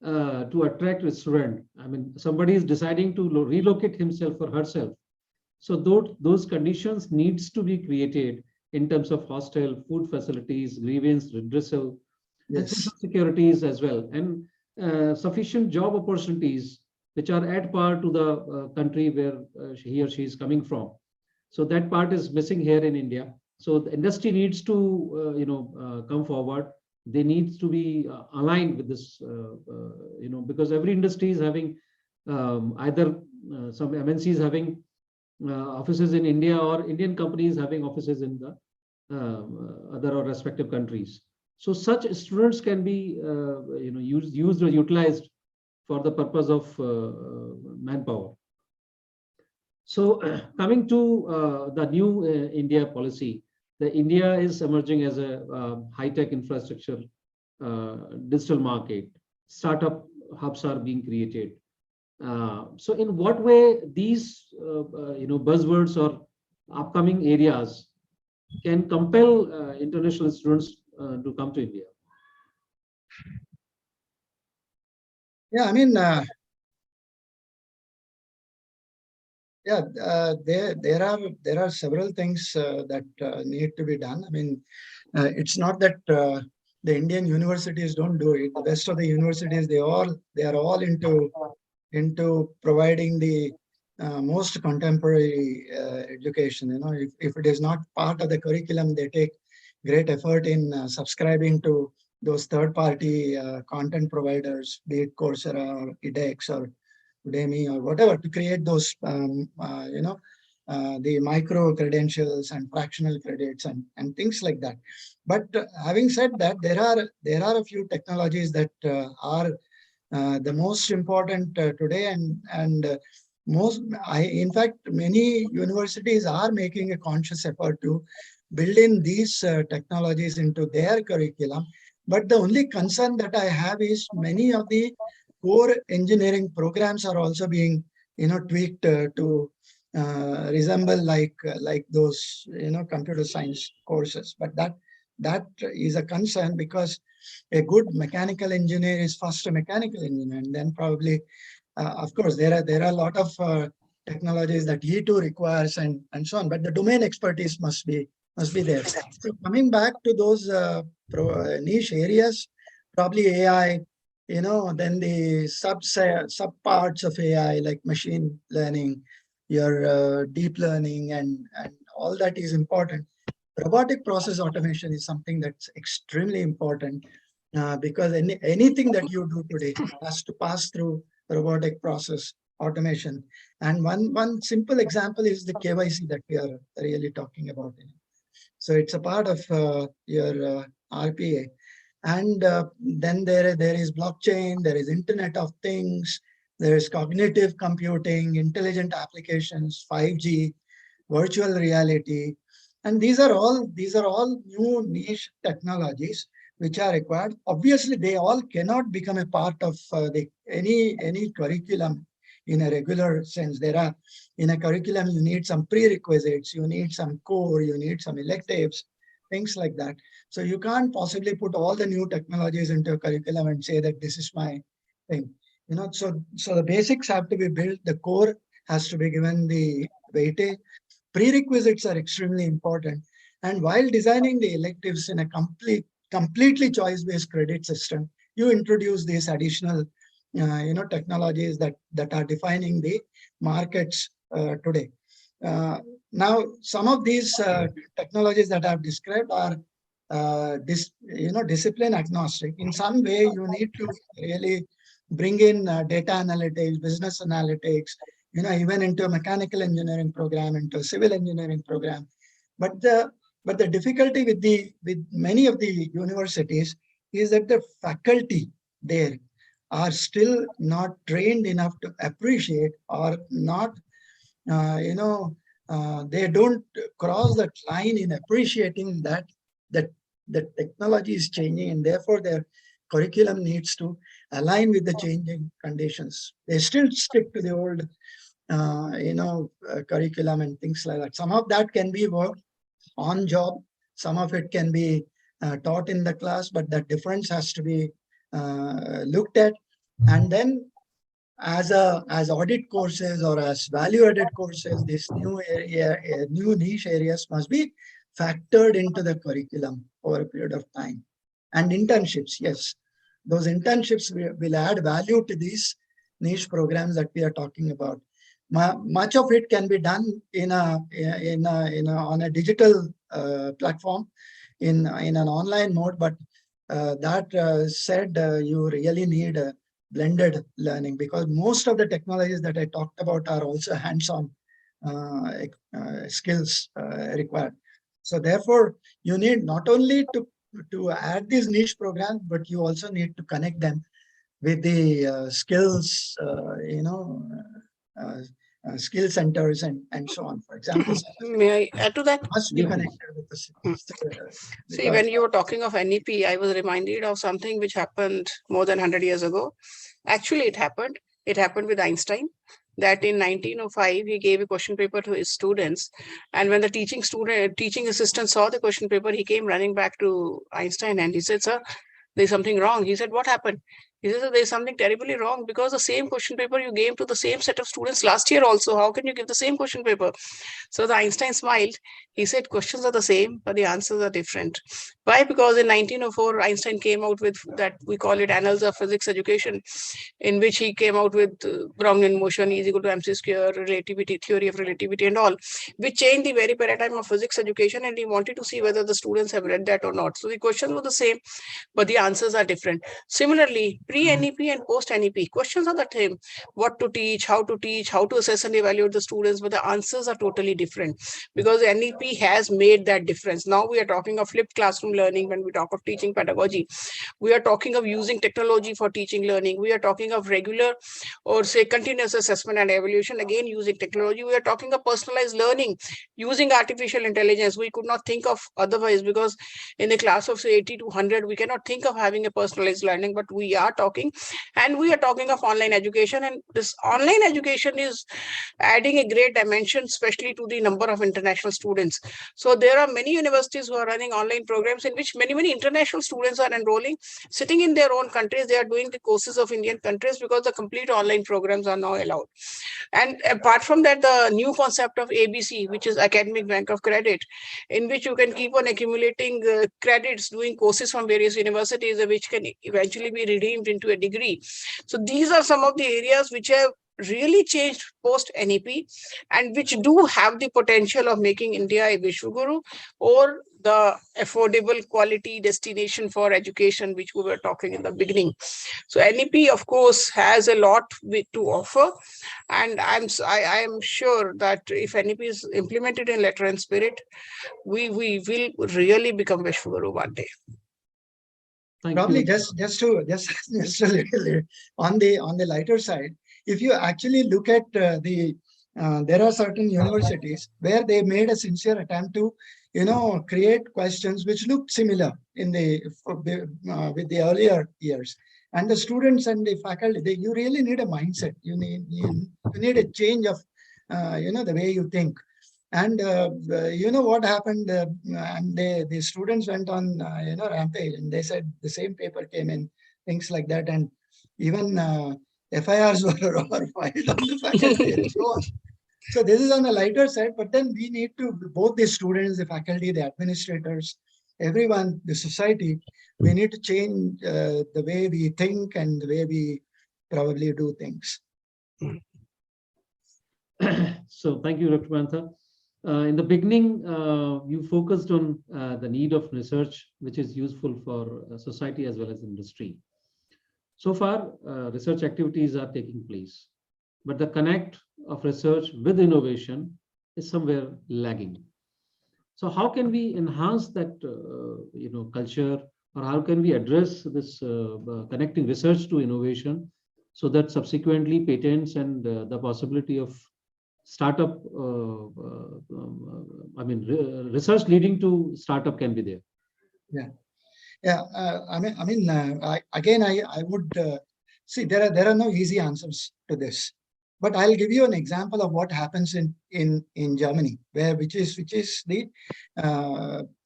to attract a student. I mean, somebody is deciding to relocate himself or herself. So those conditions needs to be created in terms of hostel, food facilities, grievance redressal, and social securities as well, and sufficient job opportunities which are at par to the country where he or she is coming from. So that part is missing here in India. So the industry needs to come forward. They need to be aligned with this, because every industry is having either some MNCs having offices in India, or Indian companies having offices in the other or respective countries. So such students can be used or utilized for the purpose of manpower. So coming to the new India policy, the India is emerging as a high-tech infrastructure, digital market, startup hubs are being created. So in what way these buzzwords or upcoming areas can compel international students to come to India? Yeah, I mean, there are several things that need to be done. I mean, it's not that the Indian universities don't do it. The rest of the universities, they are all into providing the most contemporary education. If it is not part of the curriculum, they take great effort in subscribing to those third-party content providers, be it Coursera or edX or Udemy or whatever, to create those, the micro credentials and fractional credits and things like that. But having said that, there are a few technologies that are the most important today, and in fact, many universities are making a conscious effort to build in these technologies into their curriculum. But the only concern that I have is many of the core engineering programs are also being tweaked to resemble like those computer science courses. But that is a concern, because a good mechanical engineer is first a mechanical engineer, and then probably of course there are a lot of technologies that he too requires and so on, but the domain expertise must be there. So coming back to those niche areas, probably AI, then the sub parts of AI like machine learning, your deep learning, and all that is important. Robotic process automation is something that's extremely important because anything that you do today has to pass through robotic process automation. And one simple example is the KYC that we are really talking about. So it's a part of your RPA. And then there is blockchain, there is Internet of Things, there is cognitive computing, intelligent applications, 5G, virtual reality. And these are all new niche technologies which are required. Obviously, they all cannot become a part of any curriculum in a regular sense. In a curriculum, you need some prerequisites, you need some core, you need some electives, things like that. So you can't possibly put all the new technologies into a curriculum and say that this is my thing. So the basics have to be built, the core has to be given the weightage. Prerequisites are extremely important. And while designing the electives in a completely choice-based credit system, you introduce these additional technologies that are defining the markets today. Now, some of these technologies that I've described are discipline agnostic. In some way, you need to really bring in data analytics, business analytics, even into a mechanical engineering program, into a civil engineering program. But the difficulty with many of the universities is that the faculty there are still not trained enough to appreciate, or not, they don't cross that line in appreciating that the technology is changing, and therefore their curriculum needs to align with the changing conditions. They still stick to the old, curriculum and things like that. Some of that can be worked on job, some of it can be taught in the class, but that difference has to be looked at. And then as audit courses or as value-added courses, these new niche areas must be factored into the curriculum over a period of time. And internships, yes, those internships will add value to these niche programs that we are talking about. Much of it can be done on a digital platform, in an online mode, but that said, you really need a blended learning, because most of the technologies that I talked about are also hands-on skills required. So therefore, you need not only to add these niche programs, but you also need to connect them with the skills, skill centers and so on. For example, may I add to that? must be connected with the See, when you were talking of NEP, I was reminded of something which happened more than 100 years ago. Actually, it happened. It happened with Einstein, that in 1905, he gave a question paper to his students. And when the teaching assistant saw the question paper, he came running back to Einstein and he said, "Sir, there's something wrong." He said, "What happened?" He said, "There's something terribly wrong, because the same question paper you gave to the same set of students last year also. How can you give the same question paper?" So the Einstein smiled. He said, "Questions are the same, but the answers are different." Why? Because in 1904, Einstein came out with that, we call it Annals of Physics Education, in which he came out with Brownian motion is equal to mc square, relativity, theory of relativity and all, which changed the very paradigm of physics education, and he wanted to see whether the students have read that or not. So the questions were the same, but the answers are different. Similarly, pre-NEP and post-NEP, questions are the same. What to teach, how to assess and evaluate the students, but the answers are totally different, because NEP has made that difference. Now we are talking of flipped classroom learning when we talk of teaching pedagogy. We are talking of using technology for teaching learning. We are talking of regular or say continuous assessment and evaluation, again using technology. We are talking of personalized learning using artificial intelligence. We could not think of otherwise, because in a class of say 80 to 100, we cannot think of having a personalized learning, but we are talking. And we are talking of online education, and this online education is adding a great dimension, especially to the number of international students. So there are many universities who are running online programs in which many international students are enrolling, sitting in their own countries. They are doing the courses of Indian countries, because the complete online programs are now allowed. And apart from that, the new concept of ABC, which is Academic Bank of Credit, in which you can keep on accumulating credits doing courses from various universities, which can eventually be redeemed into a degree. So these are some of the areas which have really changed post NEP, and which do have the potential of making India a Vishwaguru, or the affordable quality destination for education, which we were talking in the beginning. So NEP, of course, has a lot to offer, and I am sure that if NEP is implemented in letter and spirit, we will really become Vishwaguru one day. Thank Probably you. just a little on the lighter side. If you actually look at there are certain universities where they made a sincere attempt to, create questions which look similar in with the earlier years, and the students and the faculty, you really need a mindset. You need a change of, the way you think. And what happened? And the students went on, rampage, and they said the same paper came in, things like that, and even FIRs were filed on the faculty and so on. So this is on the lighter side, but then we need to, both the students, the faculty, the administrators, everyone, the society, we need to change the way we think and the way we probably do things. So thank you, Dr. Mantha. In the beginning, you focused on the need of research, which is useful for society as well as industry. So far, research activities are taking place, but the connect of research with innovation is somewhere lagging. So how can we enhance that culture or how can we address this connecting research to innovation, so that subsequently patents and the possibility of startup, research leading to startup can be there? Yeah. Yeah, I would see there are no easy answers to this, but I'll give you an example of what happens in Germany, which is the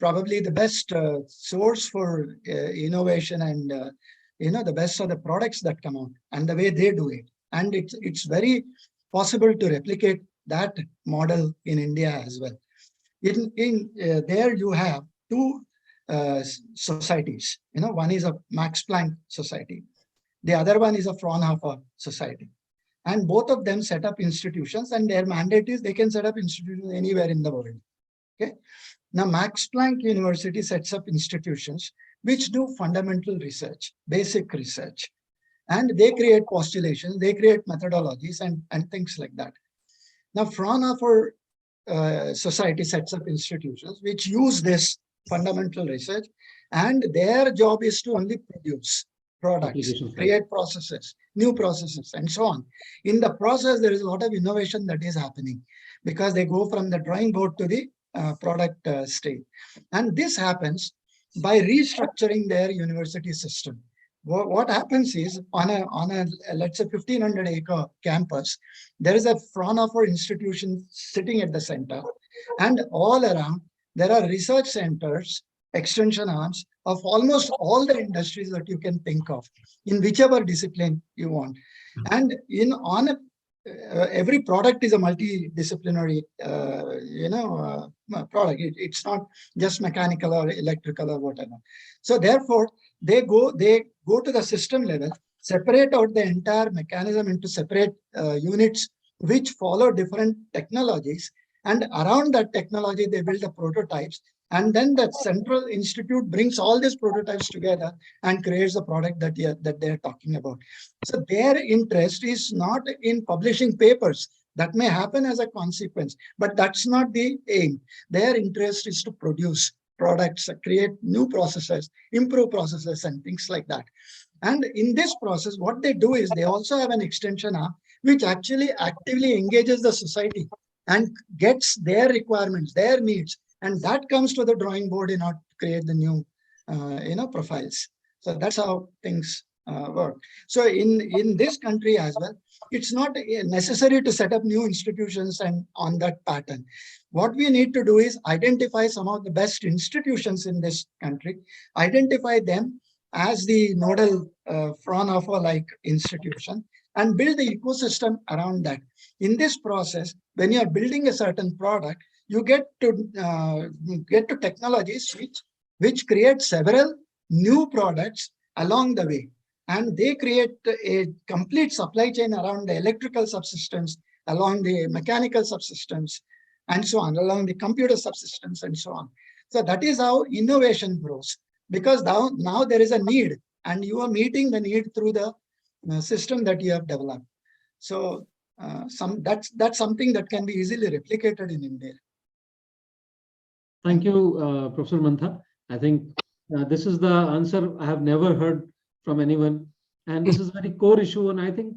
probably the best source for innovation and the best of the products that come out and the way they do it, and it's very possible to replicate that model in India as well. There you have two societies. One is a Max Planck Society. The other one is a Fraunhofer Society. And both of them set up institutions, and their mandate is they can set up institutions anywhere in the world. Okay. Now, Max Planck University sets up institutions which do fundamental research, basic research, and they create postulations, they create methodologies and things like that. Now, Fraunhofer Society sets up institutions which use this fundamental research, and their job is to only produce products, create processes, new processes, and so on. In the process, there is a lot of innovation that is happening because they go from the drawing board to the product stage. And this happens by restructuring their university system. What happens is on a let's say 1,500-acre campus, there is a Fraunhofer institution sitting at the center, and all around there are research centers, extension arms of almost all the industries that you can think of in whichever discipline you want. And every product is a multidisciplinary product. It's not just mechanical or electrical or whatever. So therefore, they go to the system level, separate out the entire mechanism into separate units which follow different technologies. And around that technology, they build the prototypes. And then that central institute brings all these prototypes together and creates a product that they're talking about. So their interest is not in publishing papers. That may happen as a consequence, but that's not the aim. Their interest is to produce products, create new processes, improve processes, and things like that. And in this process, what they do is they also have an extension arm which actually actively engages the society and gets their requirements, their needs, and that comes to the drawing board in order to create the new, profiles. So that's how things work. So in this country as well, it's not necessary to set up new institutions and on that pattern. What we need to do is identify some of the best institutions in this country, identify them as the nodal Fraunhofer-like institution, and build the ecosystem around that. In this process, when you are building a certain product, you get to technologies which create several new products along the way. And they create a complete supply chain around the electrical subsystems, along the mechanical subsystems, and so on, along the computer subsystems, and so on. So that is how innovation grows, because now there is a need, and you are meeting the need through the system that you have developed. So that's something that can be easily replicated in India. Thank you, Professor Mantha. I think this is the answer I have never heard from anyone, and this is a very core issue. And I think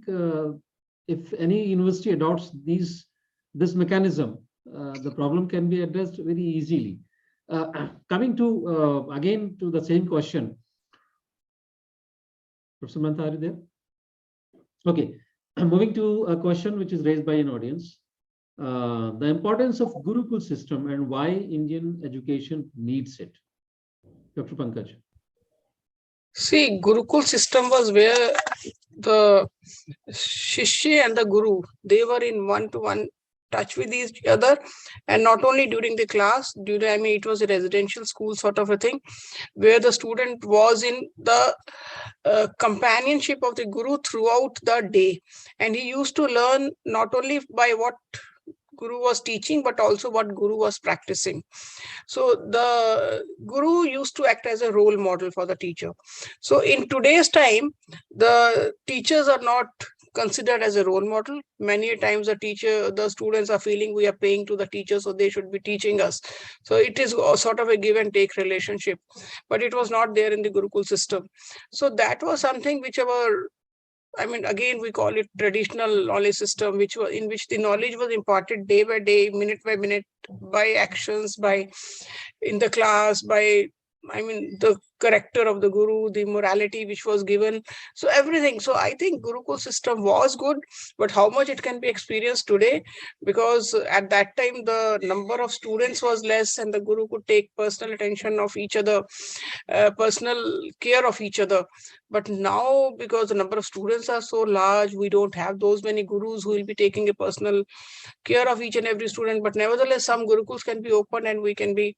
if any university adopts this mechanism, the problem can be addressed very easily. Coming to again to the same question, Professor Mantha, are you there? Okay, moving to a question which is raised by an audience. The importance of Gurukul system and why Indian education needs it. Dr. Pankaj. See, Gurukul system was where the Shishya and the Guru, they were in one-to-one touch with each other, and not only during the class, it was a residential school sort of a thing, where the student was in the companionship of the Guru throughout the day. And he used to learn not only by what Guru was teaching, but also what Guru was practicing. So the Guru used to act as a role model for the teacher. So in today's time, the teachers are not considered as a role model. Many times the students are feeling we are paying to the teacher, so they should be teaching us. So it is sort of a give and take relationship, but it was not there in the Gurukul system. So that was something which again, we call it traditional knowledge system, in which the knowledge was imparted day by day, minute by minute, by actions, by in the class, by the character of the guru, the morality which was given, so everything. So I think Gurukul system was good, but how much it can be experienced today, because at that time the number of students was less and the guru could take personal attention of each other, personal care of each other. But now, because the number of students are so large, we don't have those many gurus who will be taking a personal care of each and every student. But nevertheless, some gurukuls can be open and we can be,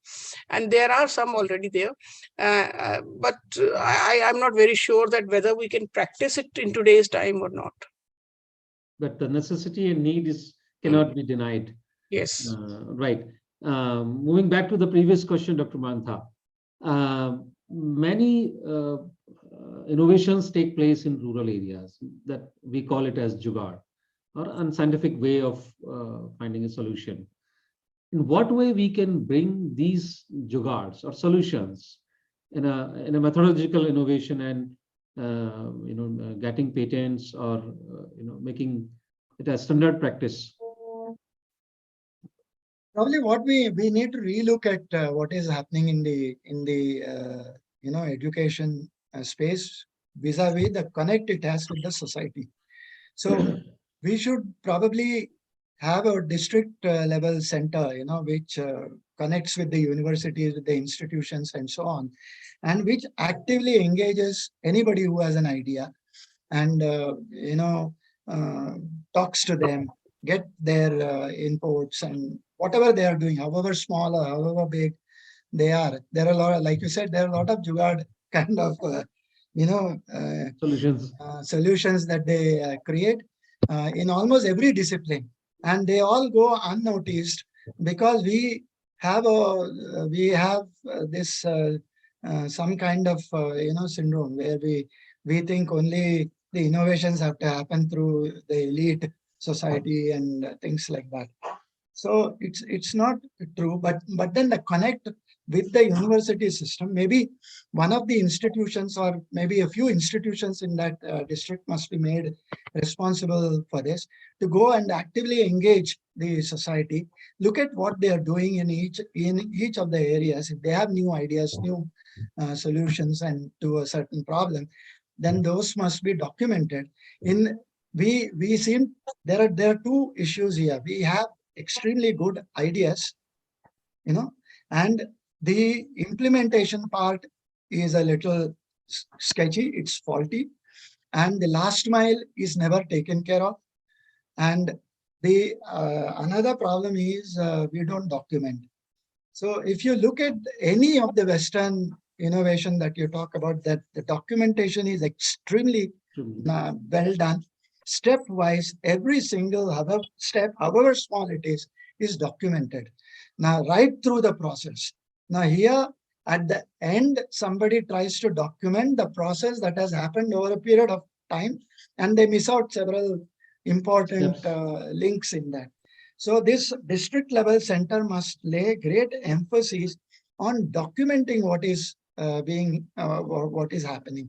and there are some already there. But I'm not very sure that whether we can practice it in today's time or not. But the necessity and need cannot be denied. Yes. Right. Moving back to the previous question, Dr. Mantha, many innovations take place in rural areas that we call it as jugaad, or unscientific way of finding a solution. In what way we can bring these jugaads or solutions in a methodological innovation and getting patents or making it a standard practice? Probably what we need to relook at what is happening in the education space vis-a-vis the connect it has with the society. So we should probably have a district level center, which connects with the universities, with the institutions and so on, and which actively engages anybody who has an idea and, talks to them, get their inputs and whatever they are doing, however small or however big they are. There are a lot of, like you said, there are a lot of jugaad kind of, solutions that they create in almost every discipline, and they all go unnoticed because we have this some kind of syndrome where we think only the innovations have to happen through the elite society and things like that. So it's not true, but then the connect with the university system, maybe one of the institutions or maybe a few institutions in that district must be made responsible for this, to go and actively engage the society, look at what they are doing in each of the areas. If they have new ideas, new solutions and to a certain problem, then those must be documented. We seem there are two issues here. We have extremely good ideas, and the implementation part is a little sketchy, it's faulty, and the last mile is never taken care of. And the another problem is we don't document. So if you look at any of the Western innovation that you talk about, that the documentation is extremely well done. Stepwise, every single step, however small it is documented. Now, right through the process. Now here, at the end, somebody tries to document the process that has happened over a period of time, and they miss out several important links in that. So this district level center must lay great emphasis on documenting what is what is happening.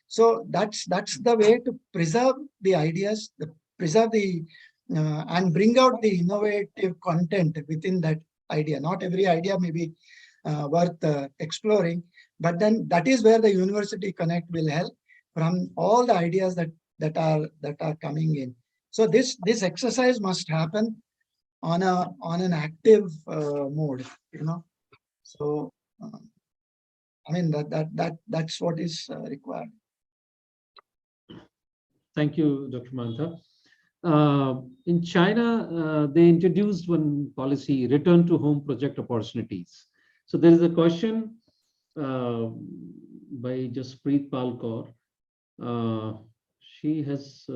So that's the way to preserve the ideas, preserve the and bring out the innovative content within that idea. Not every idea may be worth exploring, but then that is where the University Connect will help from all the ideas that are coming in. So this exercise must happen on an active mode, So I mean that's what is required. Thank you, Dr. Mantha. In China, they introduced one policy, return to home project opportunities. So there is a question by Jaspreet Palkor. She has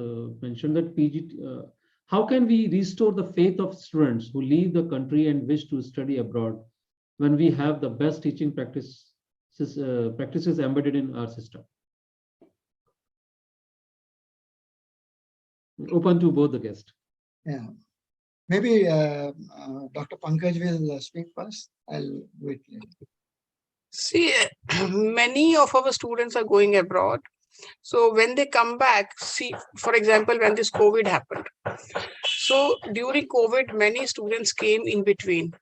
mentioned that how can we restore the faith of students who leave the country and wish to study abroad when we have the best teaching practices embedded in our system? Open to both the guests. Yeah. Maybe Dr. Pankaj will speak first. I'll wait later. See, many of our students are going abroad. So when they come back, see, for example, when this COVID happened. So during COVID, many students came in between.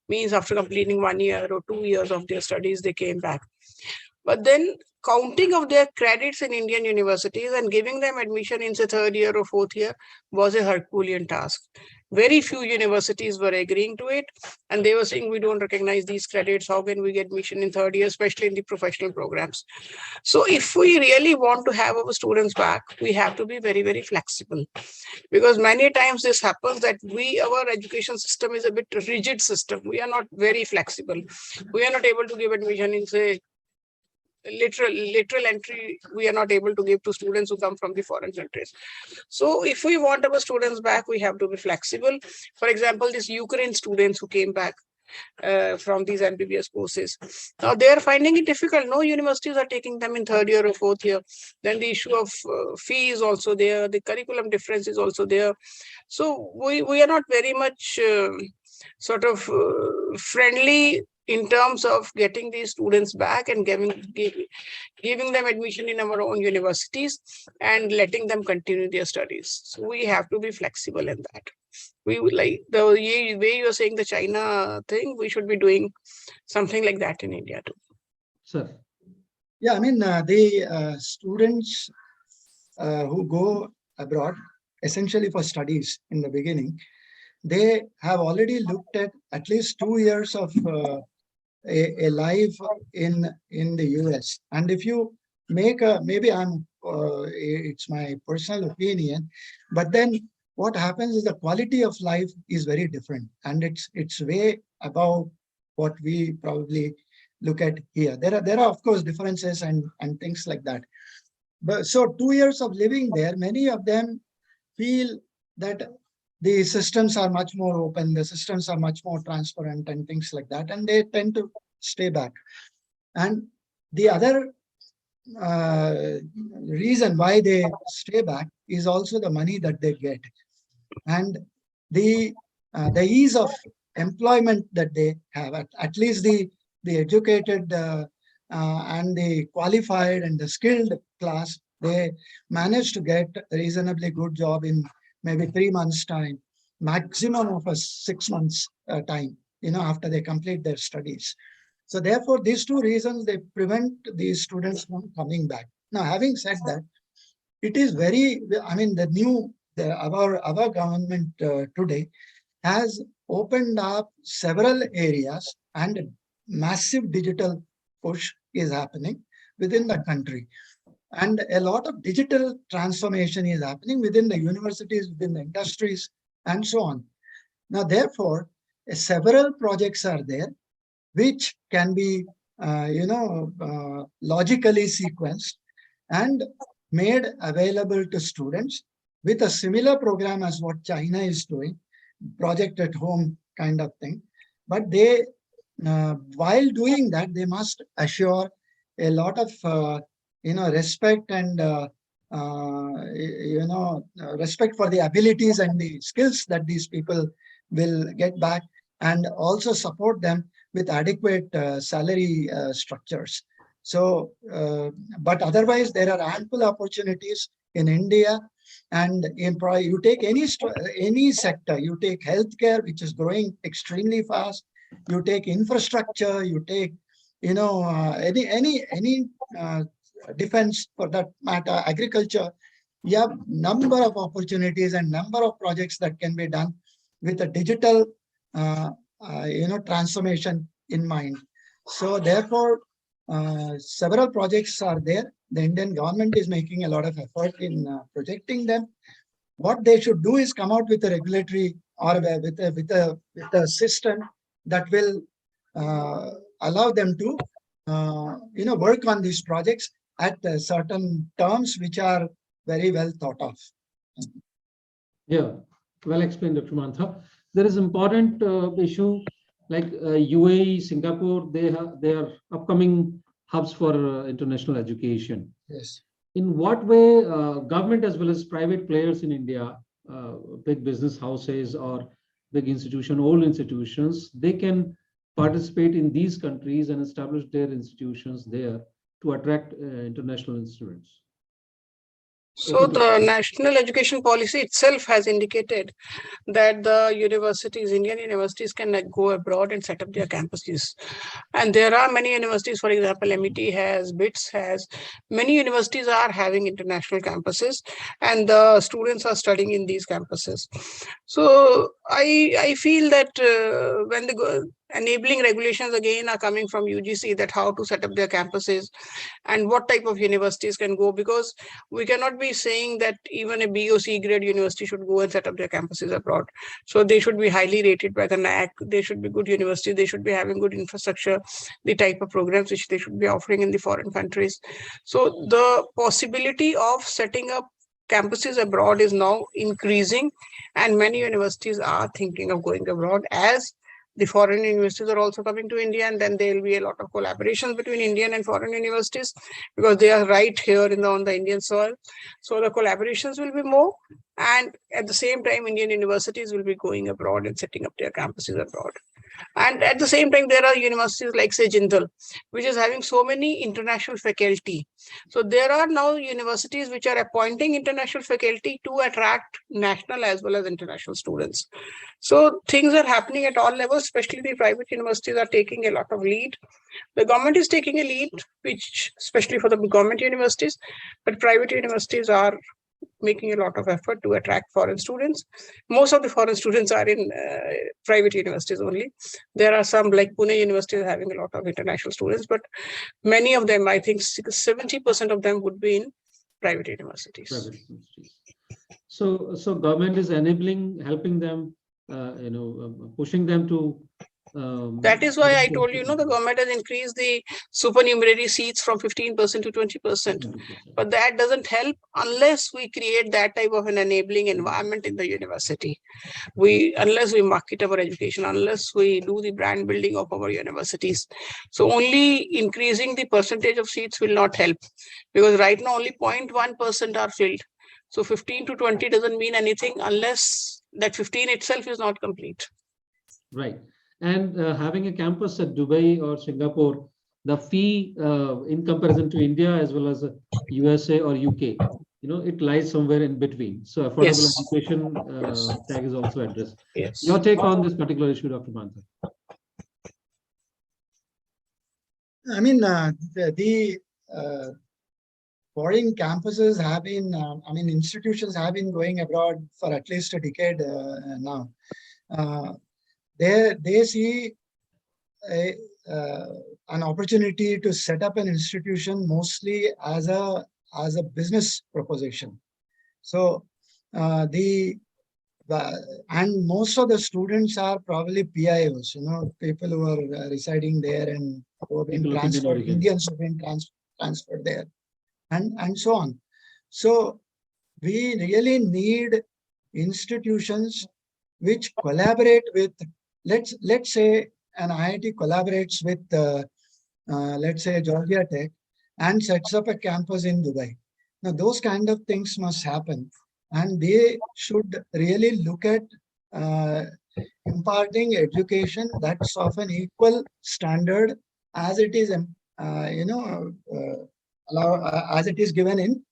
Means after completing 1 year or 2 years of their studies, they came back. But then counting of their credits in Indian universities and giving them admission in the 3rd year or 4th year was a Herculean task. Very few universities were agreeing to it. And they were saying, we don't recognize these credits. How can we get admission in 3rd year, especially in the professional programs? So if we really want to have our students back, we have to be very, very flexible. Because many times this happens that our education system is a bit rigid system. We are not very flexible. We are not able to give admission in, say, literal entry. We are not able to give to students who come from the foreign countries. So if we want our students back, we have to be flexible. For example, these Ukraine students who came back from these MBBS courses. Now they are finding it difficult. No universities are taking them in 3rd year or 4th year. Then the issue of fee is also there. The curriculum difference is also there. So we are not very much sort of friendly in terms of getting these students back and giving them admission in our own universities and letting them continue their studies. So we have to be flexible in that. We would like the way you are saying the China thing, we should be doing something like that in India too. Sir. Yeah, I mean, the students who go abroad, essentially for studies in the beginning, they have already looked at least 2 years of a life in the US. And if you make maybe it's my personal opinion, but then what happens is the quality of life is very different, and it's way above what we probably look at here. There are of course differences and things like that. But so 2 years of living there, many of them feel that the systems are much more open, the systems are much more transparent and things like that, and they tend to stay back. And the other reason why they stay back is also the money that they get, and the ease of employment that they have. At least the educated and the qualified and the skilled class, they manage to get a reasonably good job in maybe 3 months' time, maximum of a 6 months time, after they complete their studies. So therefore, these two reasons, they prevent these students from coming back. Now, having said that, it is very, I mean, our government today has opened up several areas, and massive digital push is happening within the country. And a lot of digital transformation is happening within the universities, within the industries, and so on. Now, therefore, several projects are there which can be, logically sequenced and made available to students with a similar program as what China is doing, project at home kind of thing. But they, while doing that, they must assure a lot of, respect and, respect for the abilities and the skills that these people will get back, and also support them with adequate salary structures. So, but otherwise, there are ample opportunities in India. And you take any sector, you take healthcare, which is growing extremely fast. You take infrastructure, you take, any defense for that matter, agriculture. You have number of opportunities and number of projects that can be done with a digital, transformation in mind. So therefore, several projects are there. The Indian government is making a lot of effort in projecting them. What they should do is come out with a regulatory or with a system that will allow them to work on these projects at certain terms which are very well thought of. Yeah, well explained, Dr. Mantha. There is important issue like UAE, Singapore. They are upcoming hubs for international education. Yes. in what way government as well as private players in India, big business houses or big institution, old institutions, they can participate in these countries and establish their institutions there to attract international students? So the national education policy itself has indicated that the universities, Indian universities, can go abroad and set up their campuses. And there are many universities, for example, MET has, BITS has, many universities are having international campuses, and the students are studying in these campuses. So I feel that when the enabling regulations again are coming from UGC, that how to set up their campuses and what type of universities can go, because we cannot be saying that even a B or C grade university should go and set up their campuses abroad. So they should be highly rated by the NIAC. They should be good universities. They should be having good infrastructure, the type of programs which they should be offering in the foreign countries. So the possibility of setting up campuses abroad is now increasing, and many universities are thinking of going abroad, as the foreign universities are also coming to India, and then there will be a lot of collaborations between Indian and foreign universities because they are right here on the Indian soil. So the collaborations will be more, and at the same time, Indian universities will be going abroad and setting up their campuses abroad. And at the same time, there are universities like, say, Jindal, which is having so many international faculty. So there are now universities which are appointing international faculty to attract national as well as international students. So things are happening at all levels, especially the private universities are taking a lot of lead. The government is taking a lead, which especially for the government universities, but private universities are making a lot of effort to attract foreign students. Most of the foreign students are in private universities only. There are some like Pune University is having a lot of international students, but many of them, I think 70% of them would be in private universities. Private universities. So government is enabling, helping them, pushing them to. That is why I told you, the government has increased the supernumerary seats from 15% to 20%. But that doesn't help unless we create that type of an enabling environment in the university. Unless we market our education, unless we do the brand building of our universities. So only increasing the percentage of seats will not help, because right now only 0.1% are filled. So 15 to 20 doesn't mean anything unless that 15 itself is not complete. Right. And having a campus at Dubai or Singapore, the fee in comparison to India as well as USA or UK, it lies somewhere in between. So affordable education tag is also addressed. Yes. Your take on this particular issue, Dr. Mantha? I mean, the foreign campuses have been, institutions have been going abroad for at least a decade now. They see an opportunity to set up an institution mostly as a business proposition. So and most of the students are probably PIOs, people who are residing there and who have been transferred, Indians have been transferred there, and so on. So we really need institutions which collaborate with, let's say an IIT collaborates with, let's say Georgia Tech, and sets up a campus in Dubai. Now, those kind of things must happen, and they should really look at imparting education that's of an equal standard as it is, as it is given in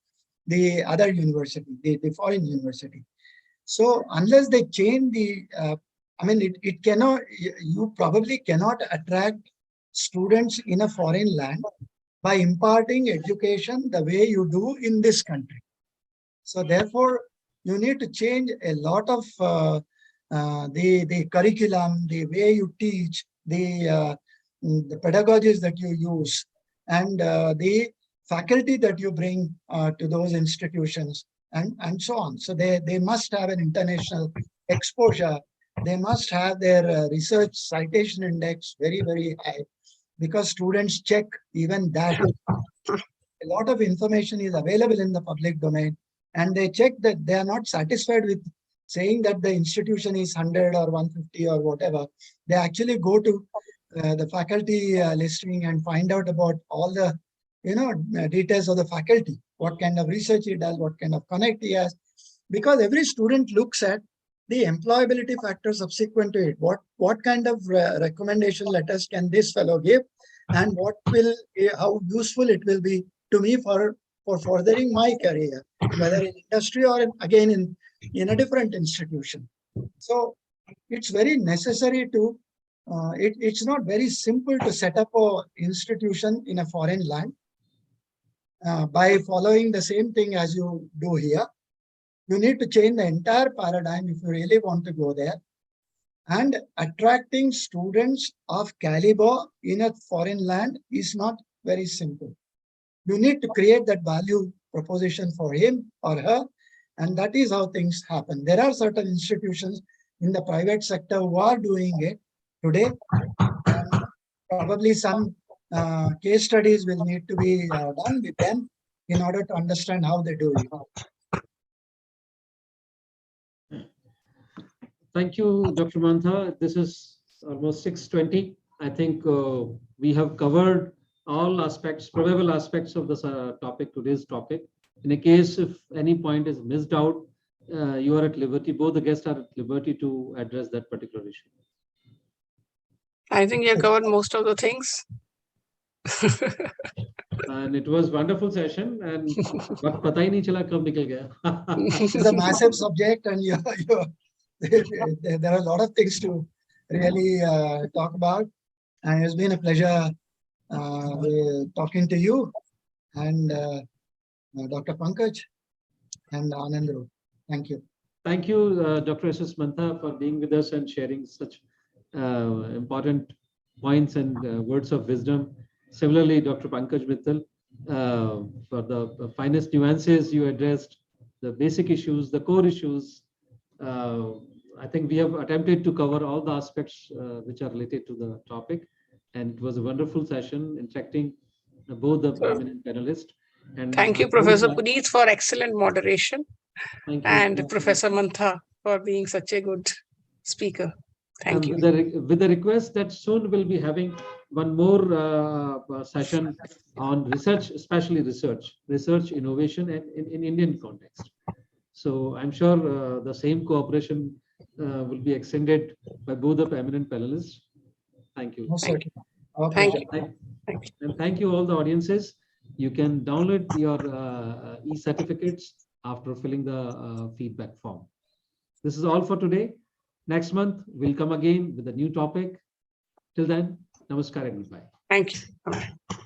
the other university, the foreign university. So unless they change the, it cannot, you probably cannot attract students in a foreign land by imparting education the way you do in this country. So therefore, you need to change a lot of the curriculum, the way you teach, the pedagogies that you use, and the faculty that you bring to those institutions, and so on. So they must have an international exposure. They must have their research citation index very, very high, because students check even that. A lot of information is available in the public domain, and they check that. They are not satisfied with saying that the institution is 100 or 150 or whatever. They actually go to the faculty listing and find out about all the details of the faculty, what kind of research he does, what kind of connect he has, because every student looks at the employability factor subsequent to it. What kind of recommendation letters can this fellow give, and how useful it will be to me for furthering my career, whether in industry or again in a different institution. So it's very necessary to, it's not very simple to set up an institution in a foreign land by following the same thing as you do here. You need to change the entire paradigm if you really want to go there. And attracting students of caliber in a foreign land is not very simple. You need to create that value proposition for him or her, and that is how things happen. There are certain institutions in the private sector who are doing it today, and probably some case studies will need to be done with them in order to understand how they do it. Thank you, Dr. Mantha. This is almost 6:20. I think we have covered all aspects, probable aspects of this topic, today's topic. In a case if any point is missed out, you are at liberty, both the guests are at liberty to address that particular issue. I think you covered most of the things. And it was wonderful session, and वक्त पता ही नहीं चला कब निकल गया. It's a massive subject, and there are a lot of things to really talk about. And it's been a pleasure talking to you and Dr. Pankaj and Anandru. Thank you. Thank you, Dr. S Mantha, for being with us and sharing such important points and words of wisdom. Similarly, Dr. Pankaj Mittal, for the finest nuances you addressed, the basic issues, the core issues. I think we have attempted to cover all the aspects which are related to the topic. And it was a wonderful session, interacting both the eminent panelists. And thank you, Professor Puneet, for excellent moderation. Thank you. And Professor Mantha for being such a good speaker. Thank you. With the request that soon we'll be having one more session on research, especially research innovation and in Indian context. So I'm sure the same cooperation will be extended by both the eminent panelists. Thank you. Thank you. Okay. Thank you. And thank you all the audiences. You can download your e-certificates after filling the feedback form. This is all for today. Next month, we'll come again with a new topic. Till then, namaskar and goodbye. Thank you. Bye.